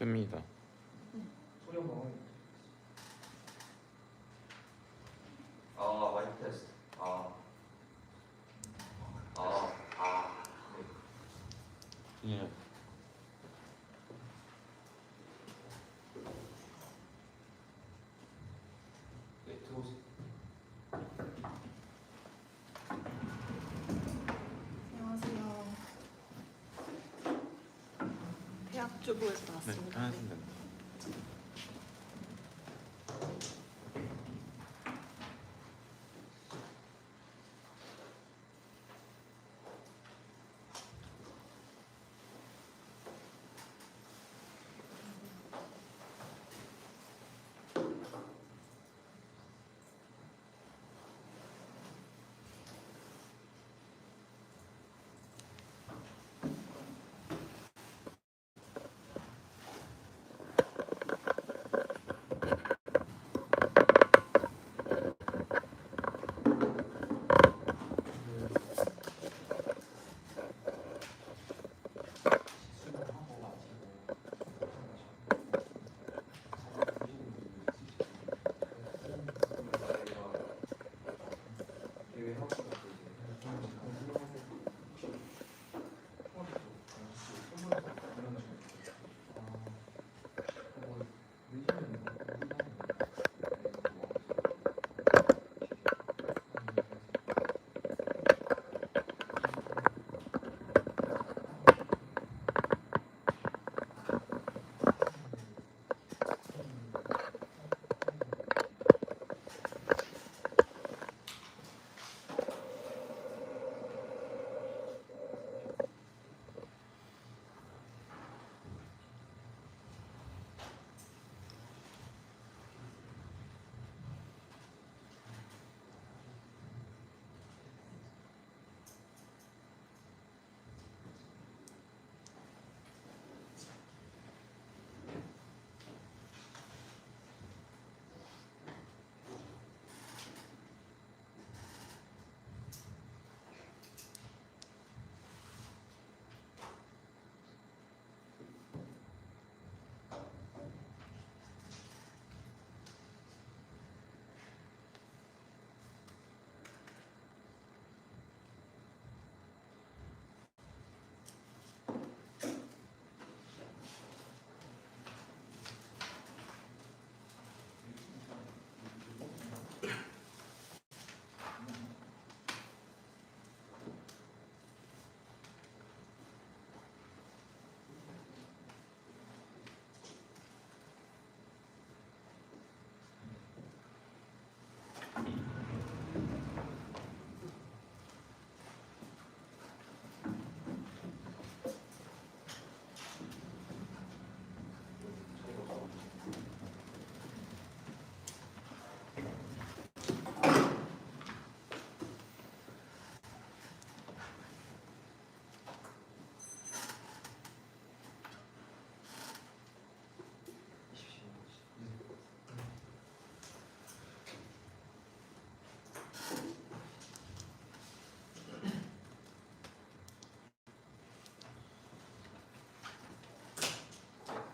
됩니다. 소리 한번. 마이크 테스트. 네. 예. 네, 들어오세요. 안녕하세요. 대학주부에서 네, 나왔습니다. 하시면 됩니다.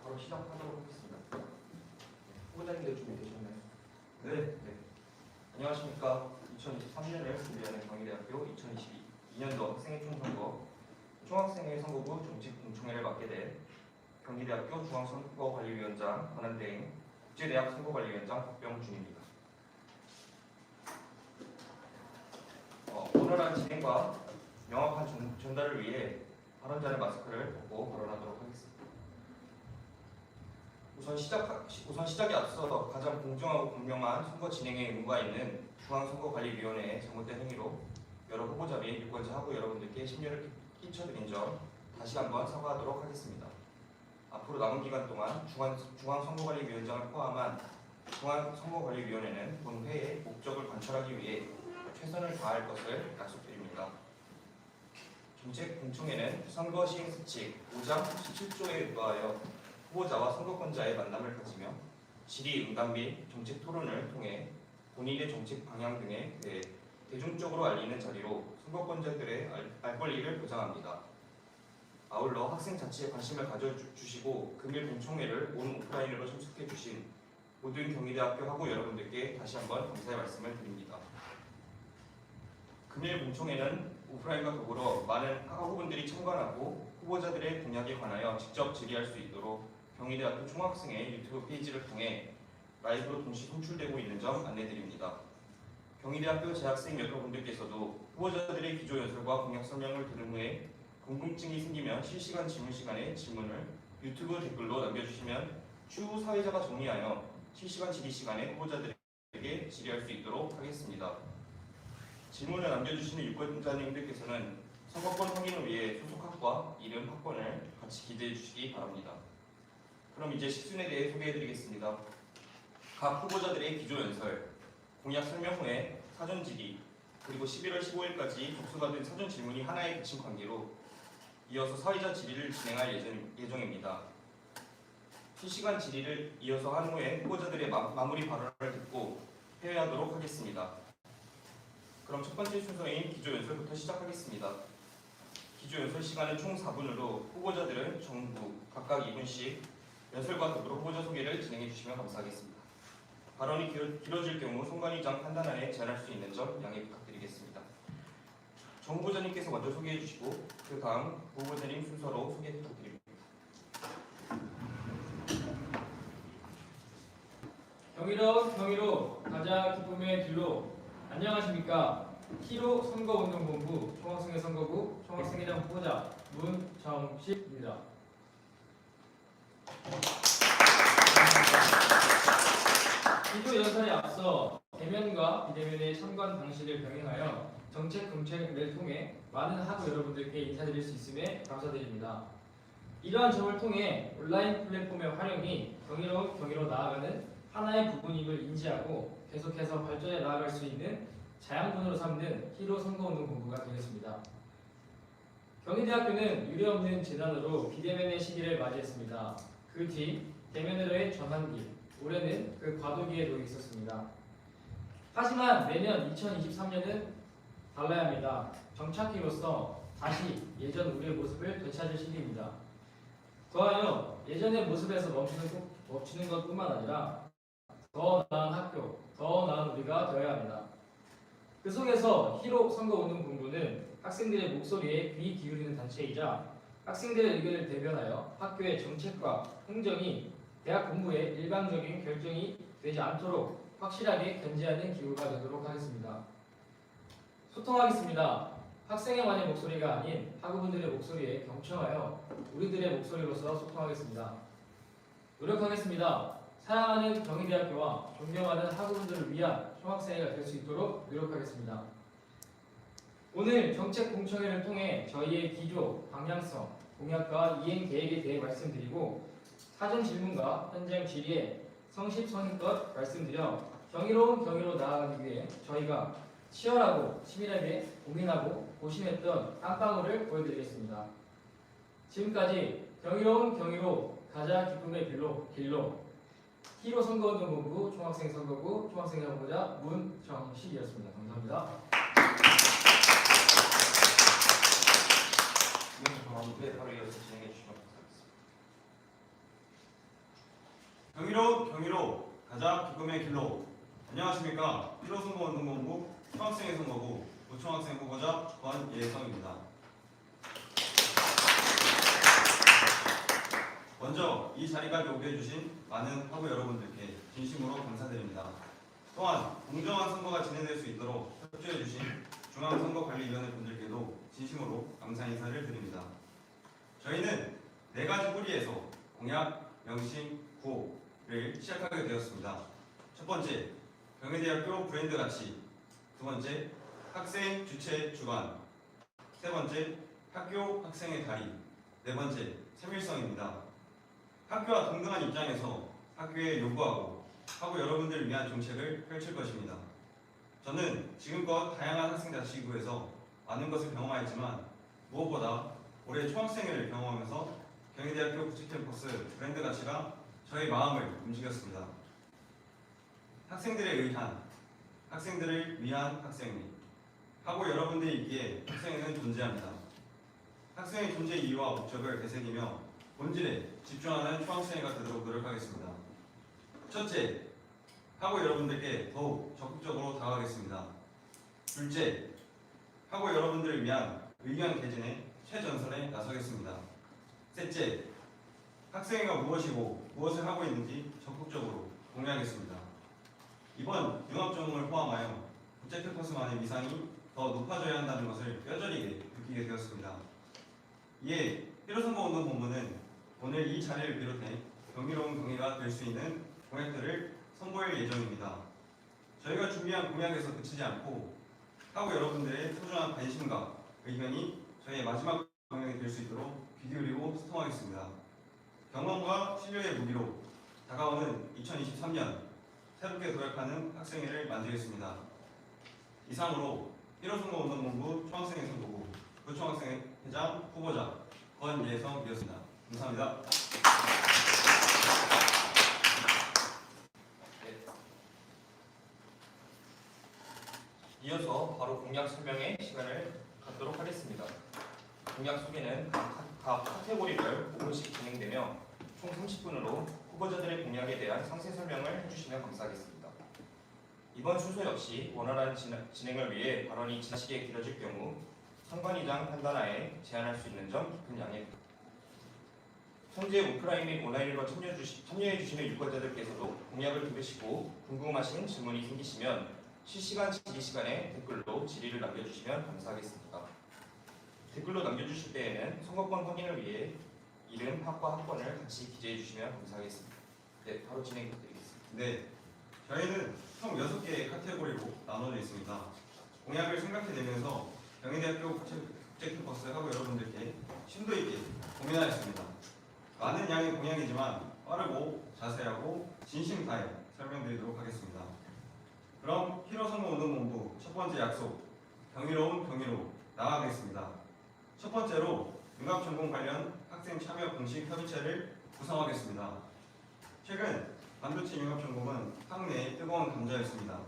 바로 시작하도록 하겠습니다. 후보자님들 준비되셨나요? 네. 안녕하십니까. 2023년을 준비하는 경희대학교 2022년도 학생회 총선거 총학생회 선거부 정책 공청회를 맡게 된 경희대학교 중앙선거관리위원장 권한대행 국제대학 선거관리위원장 박병준입니다. 원활한 진행과 명확한 전달을 위해 발언자는 마스크를 벗고 발언하도록 하겠습니다. 우선 시작에 앞서 가장 공정하고 공명한 선거 진행에 의무가 있는 중앙선거관리위원회의 잘못된 행위로 여러 후보자 및 유권자하고 여러분들께 심려를 끼쳐드린 점 다시 한번 사과하도록 하겠습니다. 앞으로 남은 기간 동안 중앙선거관리위원장을 포함한 중앙선거관리위원회는 본 회의 목적을 관철하기 위해 최선을 다할 것을 약속드립니다. 정책 공청회는 선거 시행 수칙 5장 17조에 의거하여 후보자와 선거권자의 만남을 가지며 질의 응답 및 정책 토론을 통해 본인의 정책 방향 등에 대해 대중적으로 알리는 자리로 선거권자들의 알 권리를 보장합니다. 아울러 학생 자체에 관심을 가져주시고 금일 공청회를 온 오프라인으로 참석해 주신 모든 경희대학교 학우 여러분들께 다시 한번 감사의 말씀을 드립니다. 금일 공청회는 오프라인과 더불어 많은 학우분들이 참관하고 후보자들의 공약에 관하여 직접 질의할 수 있도록 경희대학교 총학생회 유튜브 페이지를 통해 라이브로 동시 송출되고 있는 점 안내드립니다. 경희대학교 재학생 여러분들께서도 후보자들의 기조연설과 공약 설명을 들은 후에 궁금증이 생기면 실시간 질문 시간에 질문을 유튜브 댓글로 남겨주시면 추후 사회자가 정리하여 실시간 질의 시간에 후보자들에게 질의할 수 있도록 하겠습니다. 질문을 남겨주시는 유권자님들께서는 선거권 확인을 위해 소속 학과, 이름, 학번을 같이 기재해 주시기 바랍니다. 그럼 이제 식순에 대해 소개해드리겠습니다. 각 후보자들의 기조연설, 공약 설명 후에 사전 질의, 그리고 11월 15일까지 접수가 된 사전 질문이 하나에 그친 관계로 이어서 사회자 질의를 진행할 예정입니다. 실시간 질의를 이어서 한 후에 후보자들의 마무리 발언을 듣고 회의하도록 하겠습니다. 그럼 첫 번째 순서인 기조연설부터 시작하겠습니다. 기조연설 시간은 총 4분으로 후보자들은 전부 각각 2분씩 연설과 더불어 후보자 소개를 진행해 주시면 감사하겠습니다. 발언이 길어질 경우 선관위장 판단안에 제한할 수 있는 점 양해 부탁드리겠습니다. 정 후보자님께서 먼저 소개해 주시고 그 다음 후보자님 순서로 소개 부탁드립니다. 경희로 가자 기쁨의 길로. 안녕하십니까. 키로 선거운동본부 총학생회 선거구 총학생회장 후보자 문정식입니다. 기조 연설에 앞서 대면과 비대면의 참관 방식을 병행하여 정책 공청회를 통해 많은 학우 여러분들께 인사드릴 수 있음에 감사드립니다. 이러한 점을 통해 온라인 플랫폼의 활용이 경희로 나아가는 하나의 부분임을 인지하고 계속해서 발전해 나아갈 수 있는 자양분으로 삼는 히로 선거운동본부가 되겠습니다. 경희대학교는 유례없는 재난으로 비대면의 시기를 맞이했습니다. 그 뒤 대면으로의 전환기, 올해는 그 과도기에 놓여 있었습니다. 하지만 내년 2023년은 달라야 합니다. 정착기로서 다시 예전 우리의 모습을 되찾을 시기입니다. 더하여 예전의 모습에서 멈추는 것뿐만 아니라 더 나은 학교, 더 나은 우리가 되어야 합니다. 그 속에서 히로 선거운동본부는 학생들의 목소리에 귀 기울이는 단체이자 학생들의 의견을 대변하여 학교의 정책과 행정이 대학 공부의 일방적인 결정이 되지 않도록 확실하게 견제하는 기구가 되도록 하겠습니다. 소통하겠습니다. 학생회만의 목소리가 아닌 학우분들의 목소리에 경청하여 우리들의 목소리로서 소통하겠습니다. 노력하겠습니다. 사랑하는 경희대학교와 존경하는 학우분들을 위한 총학생회가 될 수 있도록 노력하겠습니다. 오늘 정책 공청회를 통해 저희의 기조, 방향성, 공약과 이행 계획에 대해 말씀드리고 사전 질문과 현장 질의에 성실성의껏 말씀드려 경이로운 경희로 나아가기 위해 저희가 치열하고 치밀하게 고민하고 고심했던 한 방울을 보여드리겠습니다. 지금까지 경이로운 경희로 가자 기쁨의 길로 히로 선거운동본부 총학생 선거구 총학생회 후보자 문정식이었습니다. 감사합니다. 네, 바로 이어서 진행해 주시면 감사하겠습니다. 경희로 가자 기쁨의 길로. 안녕하십니까. 히로 선거운동본부 총학생회 선거구 부총학생 후보자 권예성입니다. 먼저 이 자리까지 오게 해주신 많은 학우 여러분들께 진심으로 감사드립니다. 또한 공정한 선거가 진행될 수 있도록 협조해주신 중앙선거관리위원회 분들께도 진심으로 감사 인사를 드립니다. 저희는 4가지 뿌리에서 공약, 명심, 구호를 시작하게 되었습니다. 첫 번째, 경희대학교 브랜드 가치. 두 번째, 학생 주체 주관. 세 번째, 학교 학생의 다리. 네 번째, 세밀성입니다. 학교와 동등한 입장에서 학교에 요구하고 학우 여러분들을 위한 정책을 펼칠 것입니다. 저는 지금껏 다양한 학생자치구에서 많은 것을 경험하였지만 무엇보다 올해 총학생회를 경험하면서 경희대학교 국제캠퍼스 브랜드 가치가 저의 마음을 움직였습니다. 학생들을 위한 학생회. 학우 여러분들이 있기에 학생회는 존재합니다. 학생의 존재 이유와 목적을 되새기며 본질에 집중하는 초학생회가 되도록 노력하겠습니다. 첫째, 학우 여러분들께 더욱 적극적으로 다가가겠습니다. 둘째, 학우 여러분들을 위한 의견 개진의 최전선에 나서겠습니다. 셋째, 학생회가 무엇이고 무엇을 하고 있는지 적극적으로 공유하겠습니다. 이번 융합전공을 포함하여 국제캠퍼스만의 위상이 더 높아져야 한다는 것을 뼈저리게 느끼게 되었습니다. 이에 필요선거운동 본부는 오늘 이 자리를 비롯해 경이로운 경위가 될 수 있는 공약들을 선보일 예정입니다. 저희가 준비한 공약에서 그치지 않고 학우 여러분들의 소중한 관심과 의견이 저희의 마지막 공약이 될 수 있도록 귀 기울이고 소통하겠습니다. 경험과 실력의 무기로 다가오는 2023년 새롭게 도약하는 학생회를 만들겠습니다. 이상으로 1호 선거운동본부 총학생회 선거구 부총학생회장 후보자 권예성이었습니다. 감사합니다. 이어서 바로 공약 설명의 시간을 갖도록 하겠습니다. 공약 소개는 각 카테고리별 5분씩 진행되며 총 30분으로 후보자들의 공약에 대한 상세 설명을 해주시면 감사하겠습니다. 이번 순서 역시 원활한 진행을 위해 발언이 지나치게 길어질 경우 선관위장 판단하에 제한할 수 있는 점 깊은 양해. 현재 오프라인 및 온라인으로 참여해주시는 유권자들께서도 공약을 들으시고 궁금하신 질문이 생기시면 실시간 질의 시간에 댓글로 질의를 남겨주시면 감사하겠습니다. 댓글로 남겨주실 때에는 선거권 확인을 위해 이름, 학과, 학번을 같이 기재해주시면 감사하겠습니다. 네, 바로 진행 부탁드리겠습니다. 네, 저희는 총 6개의 카테고리로 나눠져 있습니다. 공약을 생각해내면서 경희대학교 국제캠퍼스 학우 여러분들께 심도 있게 고민하였습니다. 많은 양의 공약이지만 빠르고 자세하고 진심 다해 설명드리도록 하겠습니다. 그럼 히로 선거운동본부 첫 번째 약속, 경이로운 경위로 나아가겠습니다. 첫 번째로 융합전공 관련 학생 참여 공식 협의체를 구성하겠습니다. 최근 반도체 융합전공은 학내의 뜨거운 감자였습니다.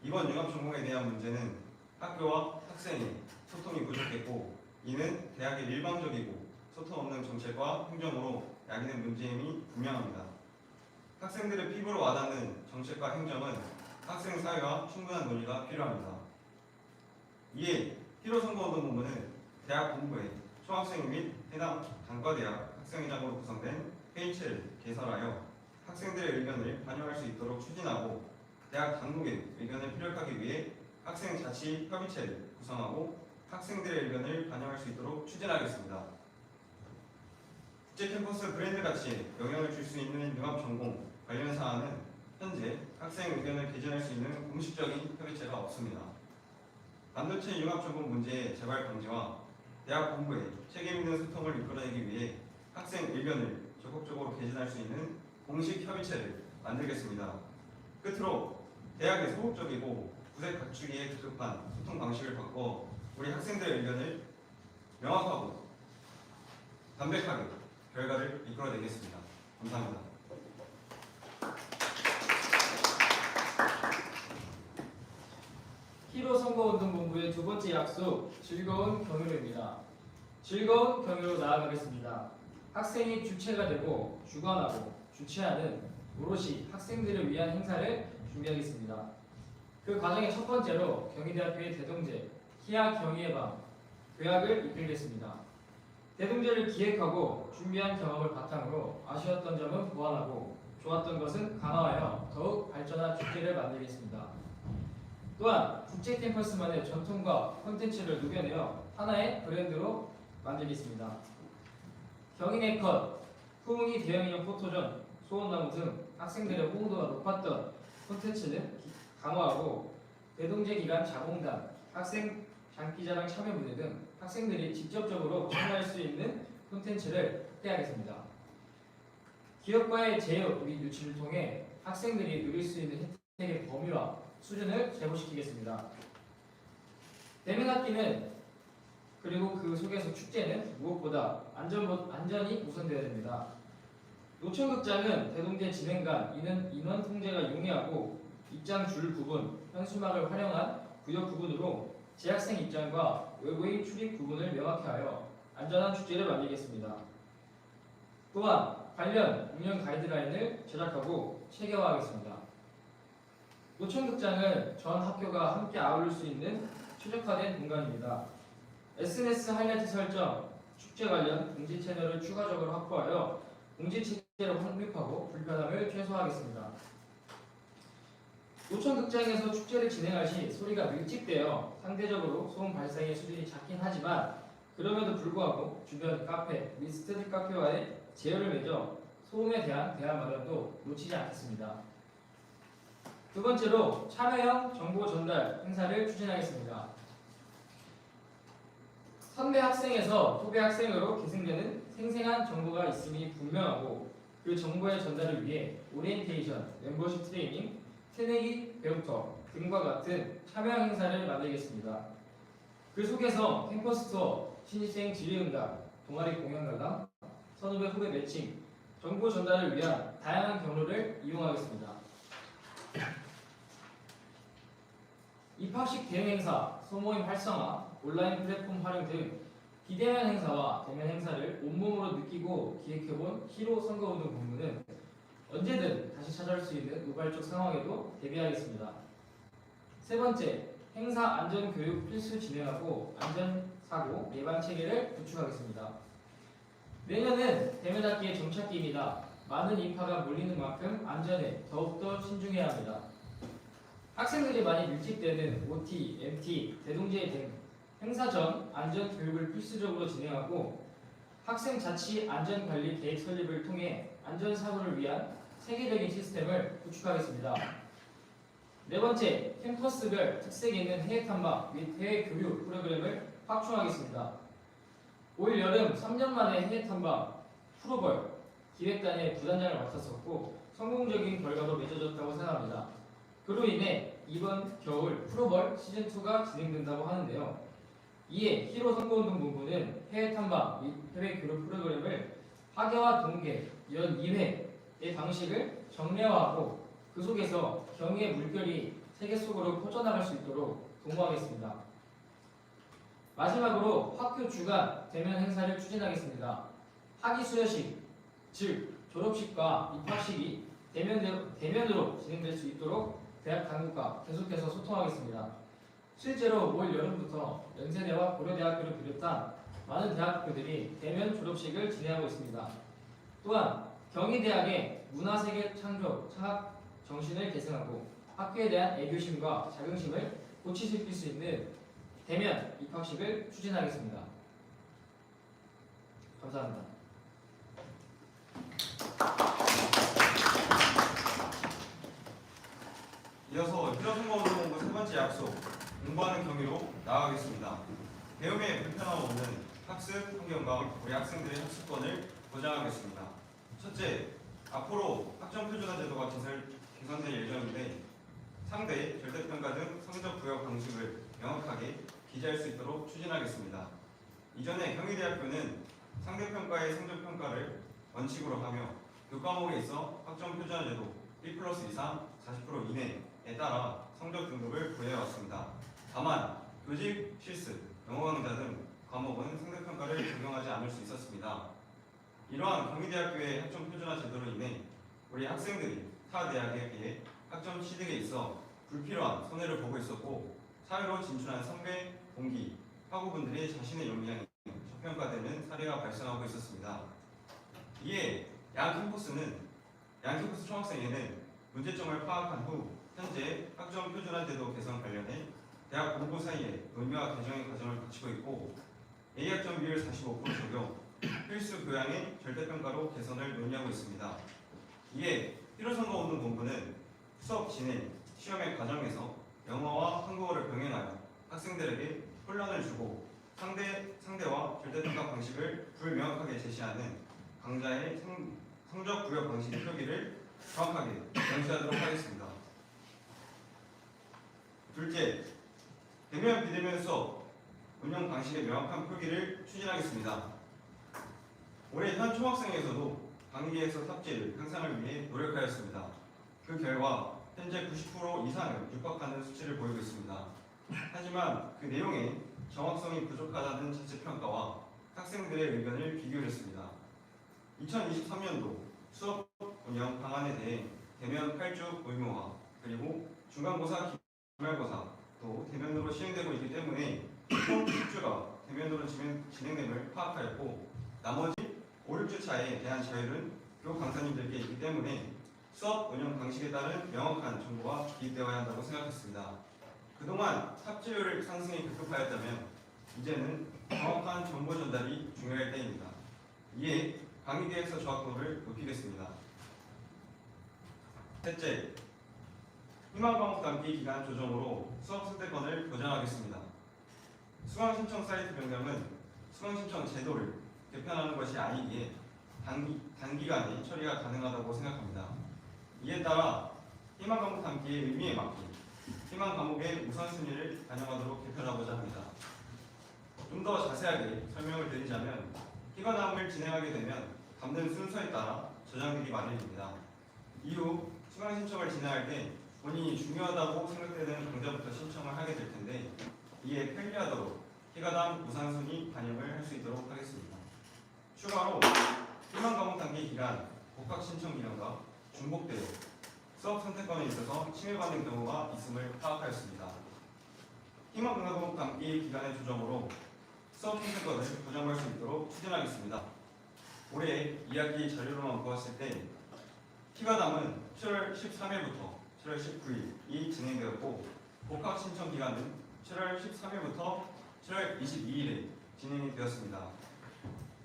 이번 융합전공에 대한 문제는 학교와 학생의 소통이 부족했고 이는 대학의 일방적이고 소통 없는 정책과 행정으로 야기된 문제임이 분명합니다. 학생들의 피부로 와닿는 정책과 행정은 학생 사회와 충분한 논의가 필요합니다. 이에 히로 선거운동본부는 대학 본부에 총학생 및 해당 단과대학 학생회장으로 구성된 회의체를 개설하여 학생들의 의견을 반영할 수 있도록 추진하고 대학 당국의 의견을 피력하기 위해 학생 자치 협의체를 구성하고 학생들의 의견을 반영할 수 있도록 추진하겠습니다. 국제캠퍼스 브랜드 가치에 영향을 줄 수 있는 융합전공 관련 사안은 현재 학생 의견을 개진할 수 있는 공식적인 협의체가 없습니다. 반도체 융합전공 문제의 재발 방지와 대학 본부의 책임 있는 소통을 이끌어내기 위해 학생 의견을 적극적으로 개진할 수 있는 공식 협의체를 만들겠습니다. 끝으로 대학의 소극적이고 구색 갖추기에 급급한 소통 방식을 바꿔 우리 학생들의 의견을 명확하고 담백하게 결과를 이끌어내겠습니다. 감사합니다. 히로 선거운동본부의 두 번째 약속, 즐거운 경유로입니다. 즐거운 경유로 나아가겠습니다. 학생이 주체가 되고 주관하고 주최하는 오롯이 학생들을 위한 행사를 준비하겠습니다. 그 과정의 첫 번째로 경희대학교의 대동제 희학 경희의 밤 교약을 이끌겠습니다. 대동제를 기획하고 준비한 경험을 바탕으로 아쉬웠던 점은 보완하고 좋았던 것은 강화하여 더욱 발전한 축제를 만들겠습니다. 또한 국제캠퍼스만의 전통과 콘텐츠를 녹여내어 하나의 브랜드로 만들겠습니다. 경희네 컷, 후웅이 대형인형 포토전, 소원나무 등 학생들의 호응도가 높았던 콘텐츠는 강화하고 대동제 기간 자공단, 학생 장기자랑 참여 무대 등 학생들이 직접적으로 참여할 수 있는 콘텐츠를 확대하겠습니다. 기업과의 제휴 및 유치를 통해 학생들이 누릴 수 있는 혜택의 범위와 수준을 제고시키겠습니다. 대면학기는 그리고 그 속에서 축제는 무엇보다 안전이 우선되어야 됩니다. 노천극장은 대동제 진행간 인원 통제가 용이하고 입장 줄 구분, 현수막을 활용한 구역 구분으로 재학생 입장과 외부인 출입 구분을 명확히 하여 안전한 축제를 만들겠습니다. 또한 관련 운영 가이드라인을 제작하고 체계화하겠습니다. 노천극장은 전 학교가 함께 아울릴 수 있는 최적화된 공간입니다. SNS 하이라이트 설정, 축제 관련 공지 채널을 추가적으로 확보하여 공지 체계를 확립하고 불편함을 최소화하겠습니다. 노천극장에서 축제를 진행할 시 소리가 밀집되어 상대적으로 소음 발생의 수준이 작긴 하지만 그럼에도 불구하고 주변 카페 및 스터디 카페와의 제휴를 맺어 소음에 대한 대안 마련도 놓치지 않겠습니다. 두 번째로 참여형 정보 전달 행사를 추진하겠습니다. 선배 학생에서 후배 학생으로 계승되는 생생한 정보가 있음이 분명하고 그 정보의 전달을 위해 오리엔테이션, 멤버십 트레이닝, 새내기 배우터 등과 같은 참여형 행사를 만들겠습니다. 그 속에서 캠퍼스 투어, 신입생 질의응답, 동아리 공연 관람, 선후배 후배 매칭, 정보 전달을 위한 다양한 경로를 이용하겠습니다. 입학식 대응 행사, 소모임 활성화, 온라인 플랫폼 활용 등 비대면 행사와 대면 행사를 온몸으로 느끼고 기획해본 히로 선거운동 본부는 언제든 다시 찾아올 수 있는 우발적 상황에도 대비하겠습니다. 세 번째, 행사 안전교육 필수 진행하고 안전사고 예방 체계를 구축하겠습니다. 내년은 대면학기의 정착기입니다. 많은 인파가 몰리는 만큼 안전에 더욱더 신중해야 합니다. 학생들이 많이 밀집되는 OT, MT, 대동제 등 행사 전 안전교육을 필수적으로 진행하고 학생 자치 안전관리 계획 설립을 통해 안전사고를 위한 세계적인 시스템을 구축하겠습니다. 네 번째, 캠퍼스별 특색 있는 해외 탐방 및 해외 교육 프로그램을 확충하겠습니다. 올 여름 3년 만에 해외 탐방 프로벌 기획단의 부단장을 맡았었고 성공적인 결과도 맺어졌다고 생각합니다. 그로 인해 이번 겨울 프로벌 시즌2가 진행된다고 하는데요. 이에 히로 선거운동 본부는 해외 탐방 및 해외 교육 프로그램을 학예와 동계 연 2회의 방식을 정례화하고 그 속에서 경의의 물결이 세계 속으로 퍼져나갈 수 있도록 도모하겠습니다. 마지막으로 학교 주간 대면 행사를 추진하겠습니다. 학위 수여식, 즉 졸업식과 입학식이 대면으로 진행될 수 있도록 대학 당국과 계속해서 소통하겠습니다. 실제로 올 여름부터 연세대와 고려대학교를 비롯한 많은 대학교들이 대면 졸업식을 진행하고 있습니다. 또한 경희대학의 문화세계 창학 정신을 계승하고 학교에 대한 애교심과 자긍심을 고취시킬 수 있는 대면 입학식을 추진하겠습니다. 감사합니다. 이어서 히로 선거운동본부 세 번째 약속, 공부하는 경위로 나아가겠습니다. 배움에 불편함 없는 학습 환경과 우리 학생들의 학습권을 보장하겠습니다. 첫째, 앞으로 학점표준화 제도가 개선될 예정인데 상대, 절대평가 등 성적 부여 방식을 명확하게 기재할 수 있도록 추진하겠습니다. 이전에 경희대학교는 상대평가의 성적평가를 원칙으로 하며 교과목에 있어 학점표준화 제도 1+ 이상 40% 이내에 따라 성적 등급을 부여해왔습니다. 다만 교직, 실습, 영어 강좌 등 과목은 상대평가를 적용하지 않을 수 있었습니다. 이러한 경희대학교의 학점 표준화 제도로 인해 우리 학생들이 타 대학에 비해 학점 취득에 있어 불필요한 손해를 보고 있었고 사회로 진출한 선배, 동기, 학우분들이 자신의 역량이 저평가되는 사례가 발생하고 있었습니다. 이에 양 캠퍼스 총학생회는 문제점을 파악한 후 현재 학점 표준화 제도 개선 관련해 대학 본부 사이에 논의와 개정의 과정을 거치고 있고 A학점 비율 45% 적용, 필수 교양의 절대평가로 개선을 논의하고 있습니다. 이에 히로선거운동본부는 수업 진행, 시험의 과정에서 영어와 한국어를 병행하여 학생들에게 혼란을 주고 상대와 절대평가 방식을 불명확하게 제시하는 강좌의 성적 부여 방식 표기를 정확하게 명시하도록 하겠습니다. 둘째, 대면 비대면 수업 운영 방식의 명확한 표기를 추진하겠습니다. 올해 현 총학생에서도 강의계획서 탑재율 향상을 위해 노력하였습니다. 그 결과 현재 90% 이상을 육박하는 수치를 보이고 있습니다. 하지만 그 내용에 정확성이 부족하다는 자체평가와 학생들의 의견을 귀 기울였습니다. 2023년도 수업 운영 방안에 대해 대면 8주 의무화 그리고 중간고사, 기말고사 또 대면으로 시행되고 있기 때문에 총 10주가 대면으로 진행됨을 파악하였고 나머지 5, 6주 차에 대한 자율은 교 강사님들께 있기 때문에 수업 운영 방식에 따른 명확한 정보가 기입되어야 한다고 생각했습니다. 그동안 탑재율 상승이 급급하였다면 이제는 정확한 정보 전달이 중요할 때입니다. 이에 강의 계획서 정확도를 높이겠습니다. 셋째, 희망 과목 담기 기간 조정으로 수업 선택권을 보장하겠습니다. 수강 신청 사이트 변경은 수강 신청 제도를 개편하는 것이 아니기에 단기간에 처리가 가능하다고 생각합니다. 이에 따라 희망 과목 담기의 의미에 맞게 희망 과목의 우선순위를 반영하도록 개편하고자 합니다. 좀 더 자세하게 설명을 드리자면 희망함을 진행하게 되면 담는 순서에 따라 저장되기 마련입니다. 이후 수강 신청을 진행할 때 본인이 중요하다고 생각되는 강좌부터 신청을 하게 될 텐데 이에 편리하도록 희가담 우선순위 반영을 할 수 있도록 하겠습니다. 추가로 희망 과목 단기 기간, 복학 신청 기간과 중복되어 수업 선택권에 있어서 침해받는 경우가 있음을 파악하였습니다. 희망 과목 단기 기간의 조정으로 수업 선택권을 보장할 수 있도록 추진하겠습니다. 올해 2학기 자료로만 보았을 때 희가담은 7월 13일부터 7월 19일이 진행되었고 복학 신청 기간은 7월 13일부터 7월 22일에 진행이 되었습니다.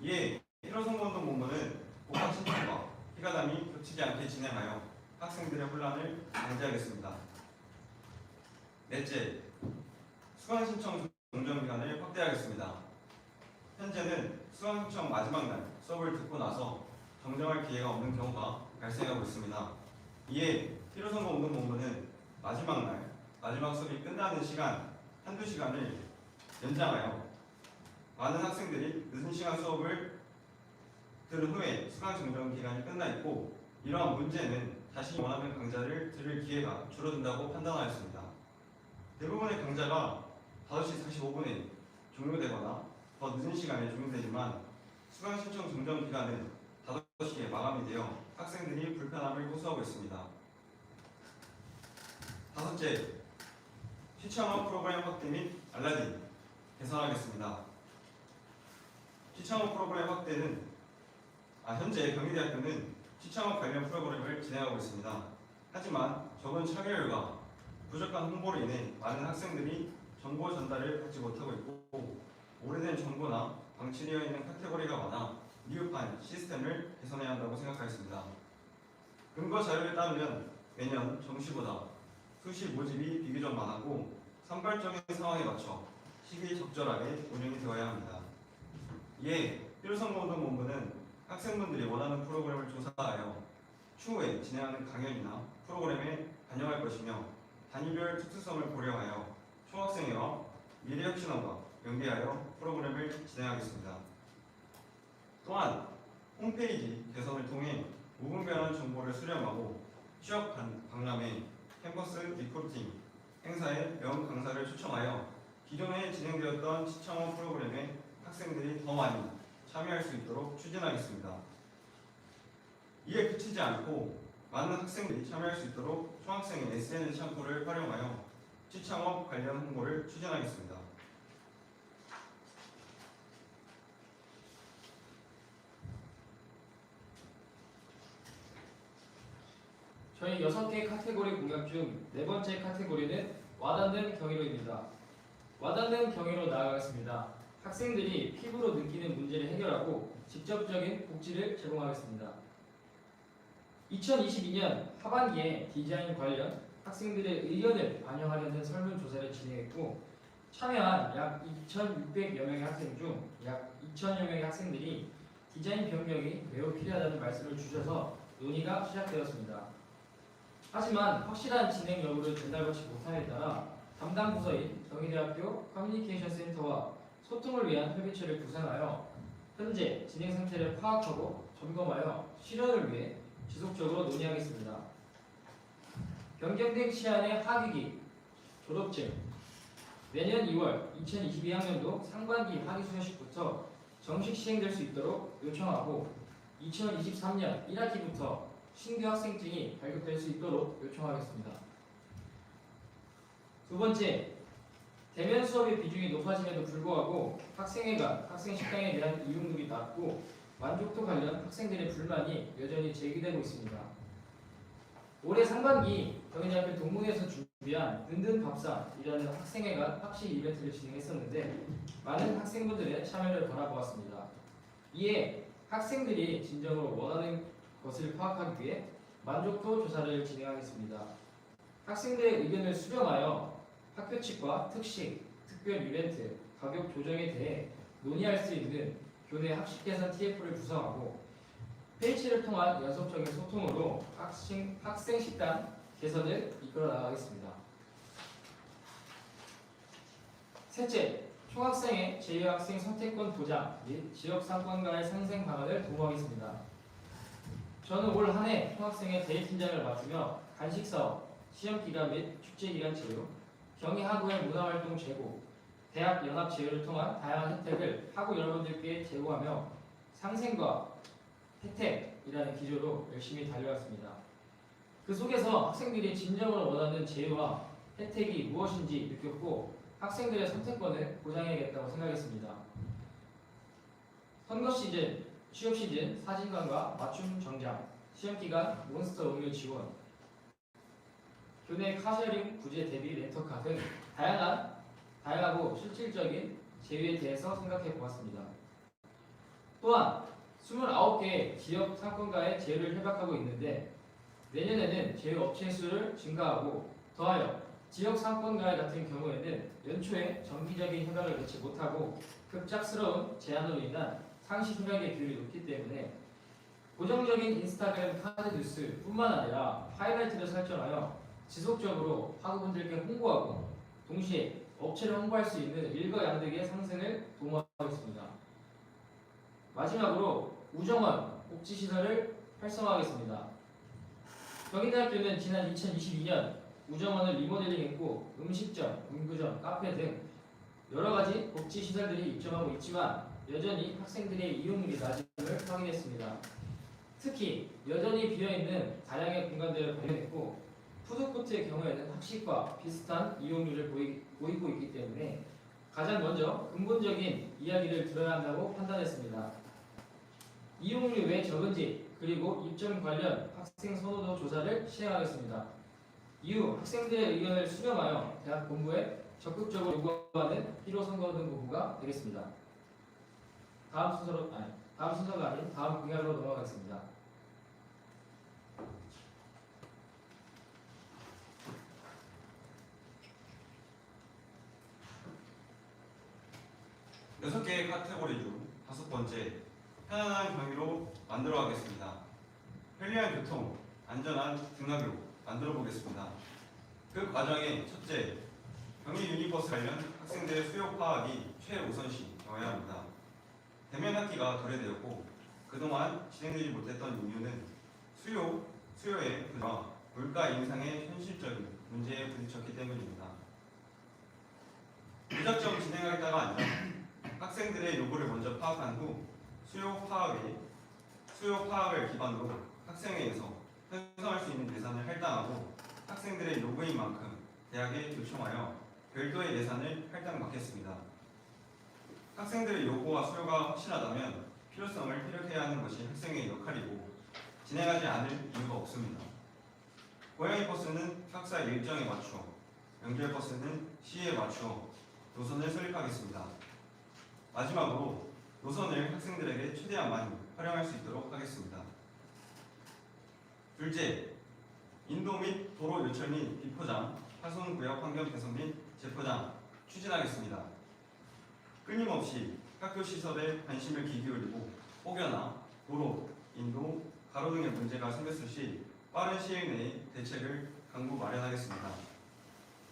이에 1호 선거운동 본부는 복학 신청과 희가담이 겹치지 않게 진행하여 학생들의 혼란을 방지하겠습니다. 넷째, 수강 신청 공정 기간을 확대하겠습니다. 현재는 수강 신청 마지막 날 수업을 듣고 나서 정정할 기회가 없는 경우가 발생하고 있습니다. 이에 1호 선거 운동 본부는 마지막 날 마지막 수업이 끝나는 시간 한두 시간을 연장하여 많은 학생들이 늦은 시간 수업을 들은 후에 수강 정정 기간이 끝나 있고 이러한 문제는 자신이 원하는 강좌를 들을 기회가 줄어든다고 판단하였습니다. 대부분의 강좌가 5시 45분에 종료되거나 더 늦은 시간에 종료되지만 수강 신청 정정 기간은 5시에 마감이 되어 학생들이 불편함을 호소하고 있습니다. 다섯째, 시청업 프로그램 확대 및 알라딘 개선하겠습니다. 시청업 프로그램 확대는 현재 경희대학교는 시청업 관련 프로그램을 진행하고 있습니다. 하지만 적은 참여율과 부족한 홍보로 인해 많은 학생들이 정보 전달을 받지 못하고 있고 오래된 정보나 방치되어 있는 카테고리가 많아 미흡한 시스템을 개선해야 한다고 생각하였습니다. 근거 자료에 따르면 매년 정시보다 수시 모집이 비교적 많았고 산발적인 상황에 맞춰 시기적절하게 운영이 되어야 합니다. 이에 1호 선거운동본부는 학생분들이 원하는 프로그램을 조사하여 추후에 진행하는 강연이나 프로그램에 반영할 것이며 단위별 특수성을 고려하여 총학생회와 미래혁신원과 연계하여 프로그램을 진행하겠습니다. 또한 홈페이지 개선을 통해 무분별한 정보를 수렴하고 취업 박람회, 캠퍼스 리크루팅, 행사에 명 강사를 초청하여 기존에 진행되었던 시청원 프로그램에 학생들이 더 많이 참여할 수 있도록 추진하겠습니다. 이에 그치지 않고 많은 학생들이 참여할 수 있도록 총학생회 SNS 창구를 활용하여 시청업 관련 홍보를 추진하겠습니다. 저희 6개 카테고리 공약 중 4번째 카테고리는 와닿는 경위로입니다. 와닿는 경위로 나아가겠습니다. 학생들이 피부로 느끼는 문제를 해결하고 직접적인 복지를 제공하겠습니다. 2022년 하반기에 디자인 관련 학생들의 의견을 반영하려는 설문조사를 진행했고 참여한 약 2,600여 명의 학생 중 약 2,000여 명의 학생들이 디자인 변경이 매우 필요하다는 말씀을 주셔서 논의가 시작되었습니다. 하지만 확실한 진행 여부를 전달받지 못함에 따라 담당 부서인 경희대학교 커뮤니케이션 센터와 소통을 위한 협의체를 구성하여 현재 진행 상태를 파악하고 점검하여 실현을 위해 지속적으로 논의하겠습니다. 변경된 시한의 학위기, 졸업증, 내년 2월 2022학년도 상반기 학위 수료식부터 정식 시행될 수 있도록 요청하고 2023년 1학기부터 신규 학생증이 발급될 수 있도록 요청하겠습니다. 두 번째, 대면 수업의 비중이 높아짐에도 불구하고 학생회가 학생 식당에 대한 이용률이 낮고 만족도 관련 학생들의 불만이 여전히 제기되고 있습니다. 올해 상반기 경희대학교 동문회에서 준비한 든든 밥상이라는 학생회가 학식 이벤트를 진행했었는데 많은 학생분들의 참여를 바라보았습니다. 이에 학생들이 진정으로 원하는 것을 파악하기 위해 만족도 조사를 진행하겠습니다. 학생들의 의견을 수렴하여 학교 측과 특식, 특별 이벤트, 가격 조정에 대해 논의할 수 있는 교내 학식 개선 TF를 구성하고 페이지를 통한 연속적인 소통으로 학생 식단 개선을 이끌어 나가겠습니다. 셋째, 총학생의 제2학생 선택권 보장 및 지역 상권과의 상생 방안을 도모하겠습니다. 저는 올 한 해 총학생의 대리팀장을 맡으며 간식 사업, 시험 기간 및 축제 기간 제휴, 경희 하구의 문화활동 제고, 대학 연합 제휴를 통한 다양한 혜택을 하구 여러분들께 제공하며 상생과 혜택이라는 기조로 열심히 달려왔습니다. 그 속에서 학생들이 진정으로 원하는 제휴와 혜택이 무엇인지 느꼈고 학생들의 선택권을 보장해야겠다고 생각했습니다. 선거 시즌, 취업 시즌 사진관과 맞춤 정장, 시험 기간 몬스터 음료 지원, 교내 카셔링 부재 대비 렌터카 등 다양하고 실질적인 제휴에 대해서 생각해 보았습니다. 또한 29개 지역 상권과의 제휴를 협약하고 있는데 내년에는 제휴 업체 수를 증가하고 더하여 지역 상권과 같은 경우에는 연초에 정기적인 협약을 맺지 못하고 급작스러운 제한으로 인한 상시 협약의 비율이 높기 때문에 고정적인 인스타그램 카드 뉴스 뿐만 아니라 하이라이트를 설정하여 지속적으로 학우분들께 홍보하고 동시에 업체를 홍보할 수 있는 일거양득의 상생을 도모하겠습니다. 마지막으로 우정원 복지시설을 활성화하겠습니다. 경희대학교는 지난 2022년 우정원을 리모델링했고 음식점, 문구점, 카페 등 여러가지 복지시설들이 입점하고 있지만 여전히 학생들의 이용률이 낮음을 확인했습니다. 특히 여전히 비어있는 다양한 공간들을 발견했고 푸드코트의 경우에는 학식과 비슷한 이용률을 보이고 있기 때문에 가장 먼저 근본적인 이야기를 들어야 한다고 판단했습니다. 이용률이 왜 적은지 그리고 입점 관련 학생 선호도 조사를 시행하겠습니다. 이후 학생들의 의견을 수렴하여 대학 본부에 적극적으로 요구하는 필요 선거 등 보고가 되겠습니다. 다음 순서가 아닌 다음 공약으로 넘어가겠습니다. 여섯 개의 카테고리 중 다섯 번째, 편안한 경위로 만들어 가겠습니다. 편리한 교통, 안전한 등하교 만들어 보겠습니다. 그 과정에 첫째, 경희 유니버스 관련 학생들의 수요 파악이 최우선시여야 합니다. 대면 학기가 도래되었고 그동안 진행되지 못했던 이유는 수요의 부족과 물가 인상의 현실적인 문제에 부딪혔기 때문입니다. 무작정 진행하겠다가 아니라 학생들의 요구를 먼저 파악한 후 수요 파악을 기반으로 학생회에서 편성할 수 있는 예산을 할당하고 학생들의 요구인 만큼 대학에 요청하여 별도의 예산을 할당받겠습니다. 학생들의 요구와 수요가 확실하다면 필요성을 피력해야 하는 것이 학생의 역할이고 진행하지 않을 이유가 없습니다. 고양이 버스는 학사 일정에 맞추어, 명절 버스는 시에 맞추어 노선을 설립하겠습니다. 마지막으로 노선을 학생들에게 최대한 많이 활용할 수 있도록 하겠습니다. 둘째, 인도 및 도로 요철 및 비포장, 하송구역 환경 개선 및 재포장 추진하겠습니다. 끊임없이 학교 시설에 관심을 기울이고 혹여나 도로, 인도, 가로 등의 문제가 생겼을 시 빠른 시일 내에 대책을 강구 마련하겠습니다.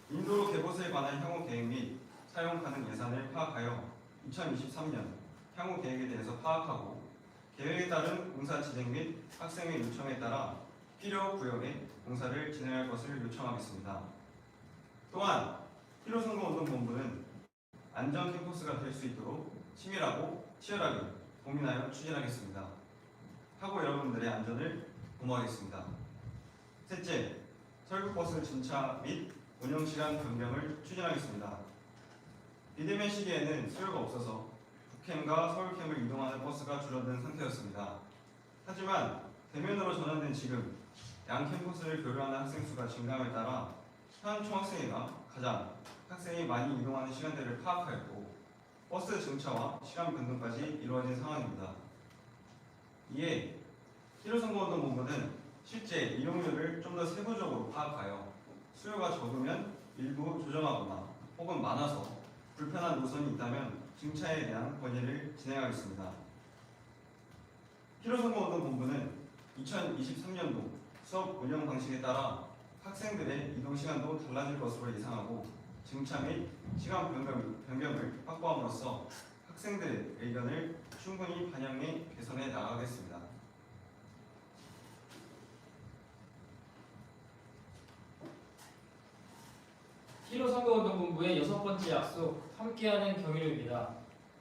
인도로 개봇에 관한 향후 계획 및 사용 가능 예산을 파악하여 2023년 향후 계획에 대해서 파악하고 계획에 따른 공사 진행 및 학생의 요청에 따라 필요 구역에 공사를 진행할 것을 요청하겠습니다. 또한 필요선거운동본부는 안전 캠퍼스가 될 수 있도록 치밀하고 치열하게 고민하여 추진하겠습니다. 학우 여러분들의 안전을 도모하겠습니다. 셋째, 설국버스 진차 및 운영시간 변경을 추진하겠습니다. 비대면 시기에는 수요가 없어서 북캠과 서울캠을 이동하는 버스가 줄어든 상태였습니다. 하지만 대면으로 전환된 지금 양 캠퍼스를 교류하는 학생 수가 증가함에 따라 현 총학생회가 가장 학생이 많이 이동하는 시간대를 파악하였고 버스 증차와 시간 변동까지 이루어진 상황입니다. 이에 1호 선거운동본부는 실제 이용률을 좀 더 세부적으로 파악하여 수요가 적으면 일부 조정하거나 혹은 많아서 불편한 노선이 있다면 증차에 대한 건의를 진행하겠습니다. 1호 선거운동본부는 2023년도 수업 운영 방식에 따라 학생들의 이동 시간도 달라질 것으로 예상하고 증차 및 시간 변경을 확보함으로써 학생들의 의견을 충분히 반영해 개선해 나가겠습니다. 피로 선거운동본부의 6번째 약속, 함께하는 경위로입니다.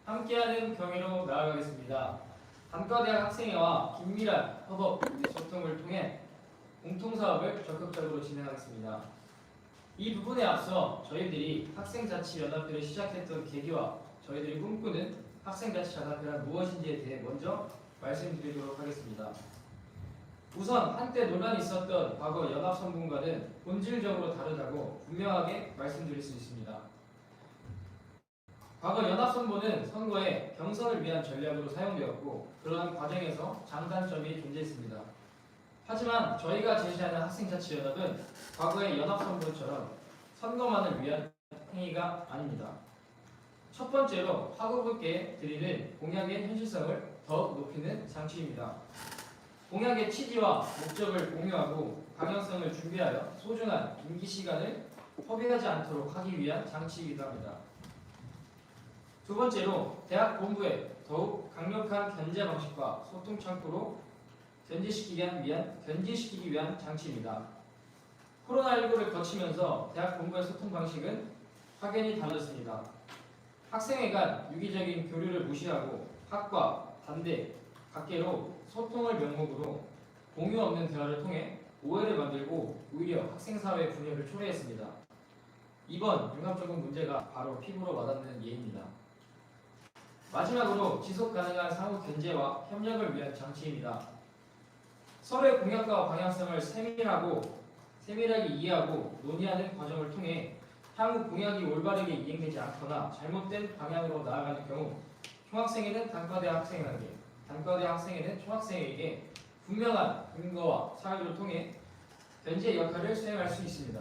함께하는 경위로 나아가겠습니다. 단과대학 학생회와 긴밀한 협업, 소통을 통해 공통사업을 적극적으로 진행하겠습니다. 이 부분에 앞서 저희들이 학생자치연합회를 시작했던 계기와 저희들이 꿈꾸는 학생자치연합회란 무엇인지에 대해 먼저 말씀드리도록 하겠습니다. 우선 한때 논란이 있었던 과거 연합선분과는 본질적으로 다르다고 분명하게 말씀드릴 수 있습니다. 과거 연합선보는 선거에 경선을 위한 전략으로 사용되었고 그러한 과정에서 장단점이 존재했습니다. 하지만 저희가 제시하는 학생자치연합은 과거의 연합선보처럼 선거만을 위한 행위가 아닙니다. 첫 번째로 학우분께 드리는 공약의 현실성을 더욱 높이는 장치입니다. 공약의 취지와 목적을 공유하고 방향성을 준비하여 소중한 임기 시간을 허비하지 않도록 하기 위한 장치이기도 합니다. 두 번째로 대학 본부에 더욱 강력한 견제 방식과 소통 창구로 견제시키기 위한 장치입니다. 코로나19를 거치면서 대학 본부의 소통 방식은 확연히 달라졌습니다. 학생회 간 유기적인 교류를 무시하고 학과, 단대, 각계로 소통을 명목으로 공유 없는 대화를 통해 오해를 만들고 오히려 학생사회 분열을 초래했습니다. 이번 융합적인 문제가 바로 피부로 와닿는 예입니다. 마지막으로 지속 가능한 상호 견제와 협력을 위한 장치입니다. 서로의 공약과 방향성을 세밀하게 이해하고 논의하는 과정을 통해 향후 공약이 올바르게 이행되지 않거나 잘못된 방향으로 나아가는 경우 총학생회는 단과대 학생에게, 단과대 학생회는 총학생회에게 분명한 근거와 사유를 통해 견제 역할을 수행할 수 있습니다.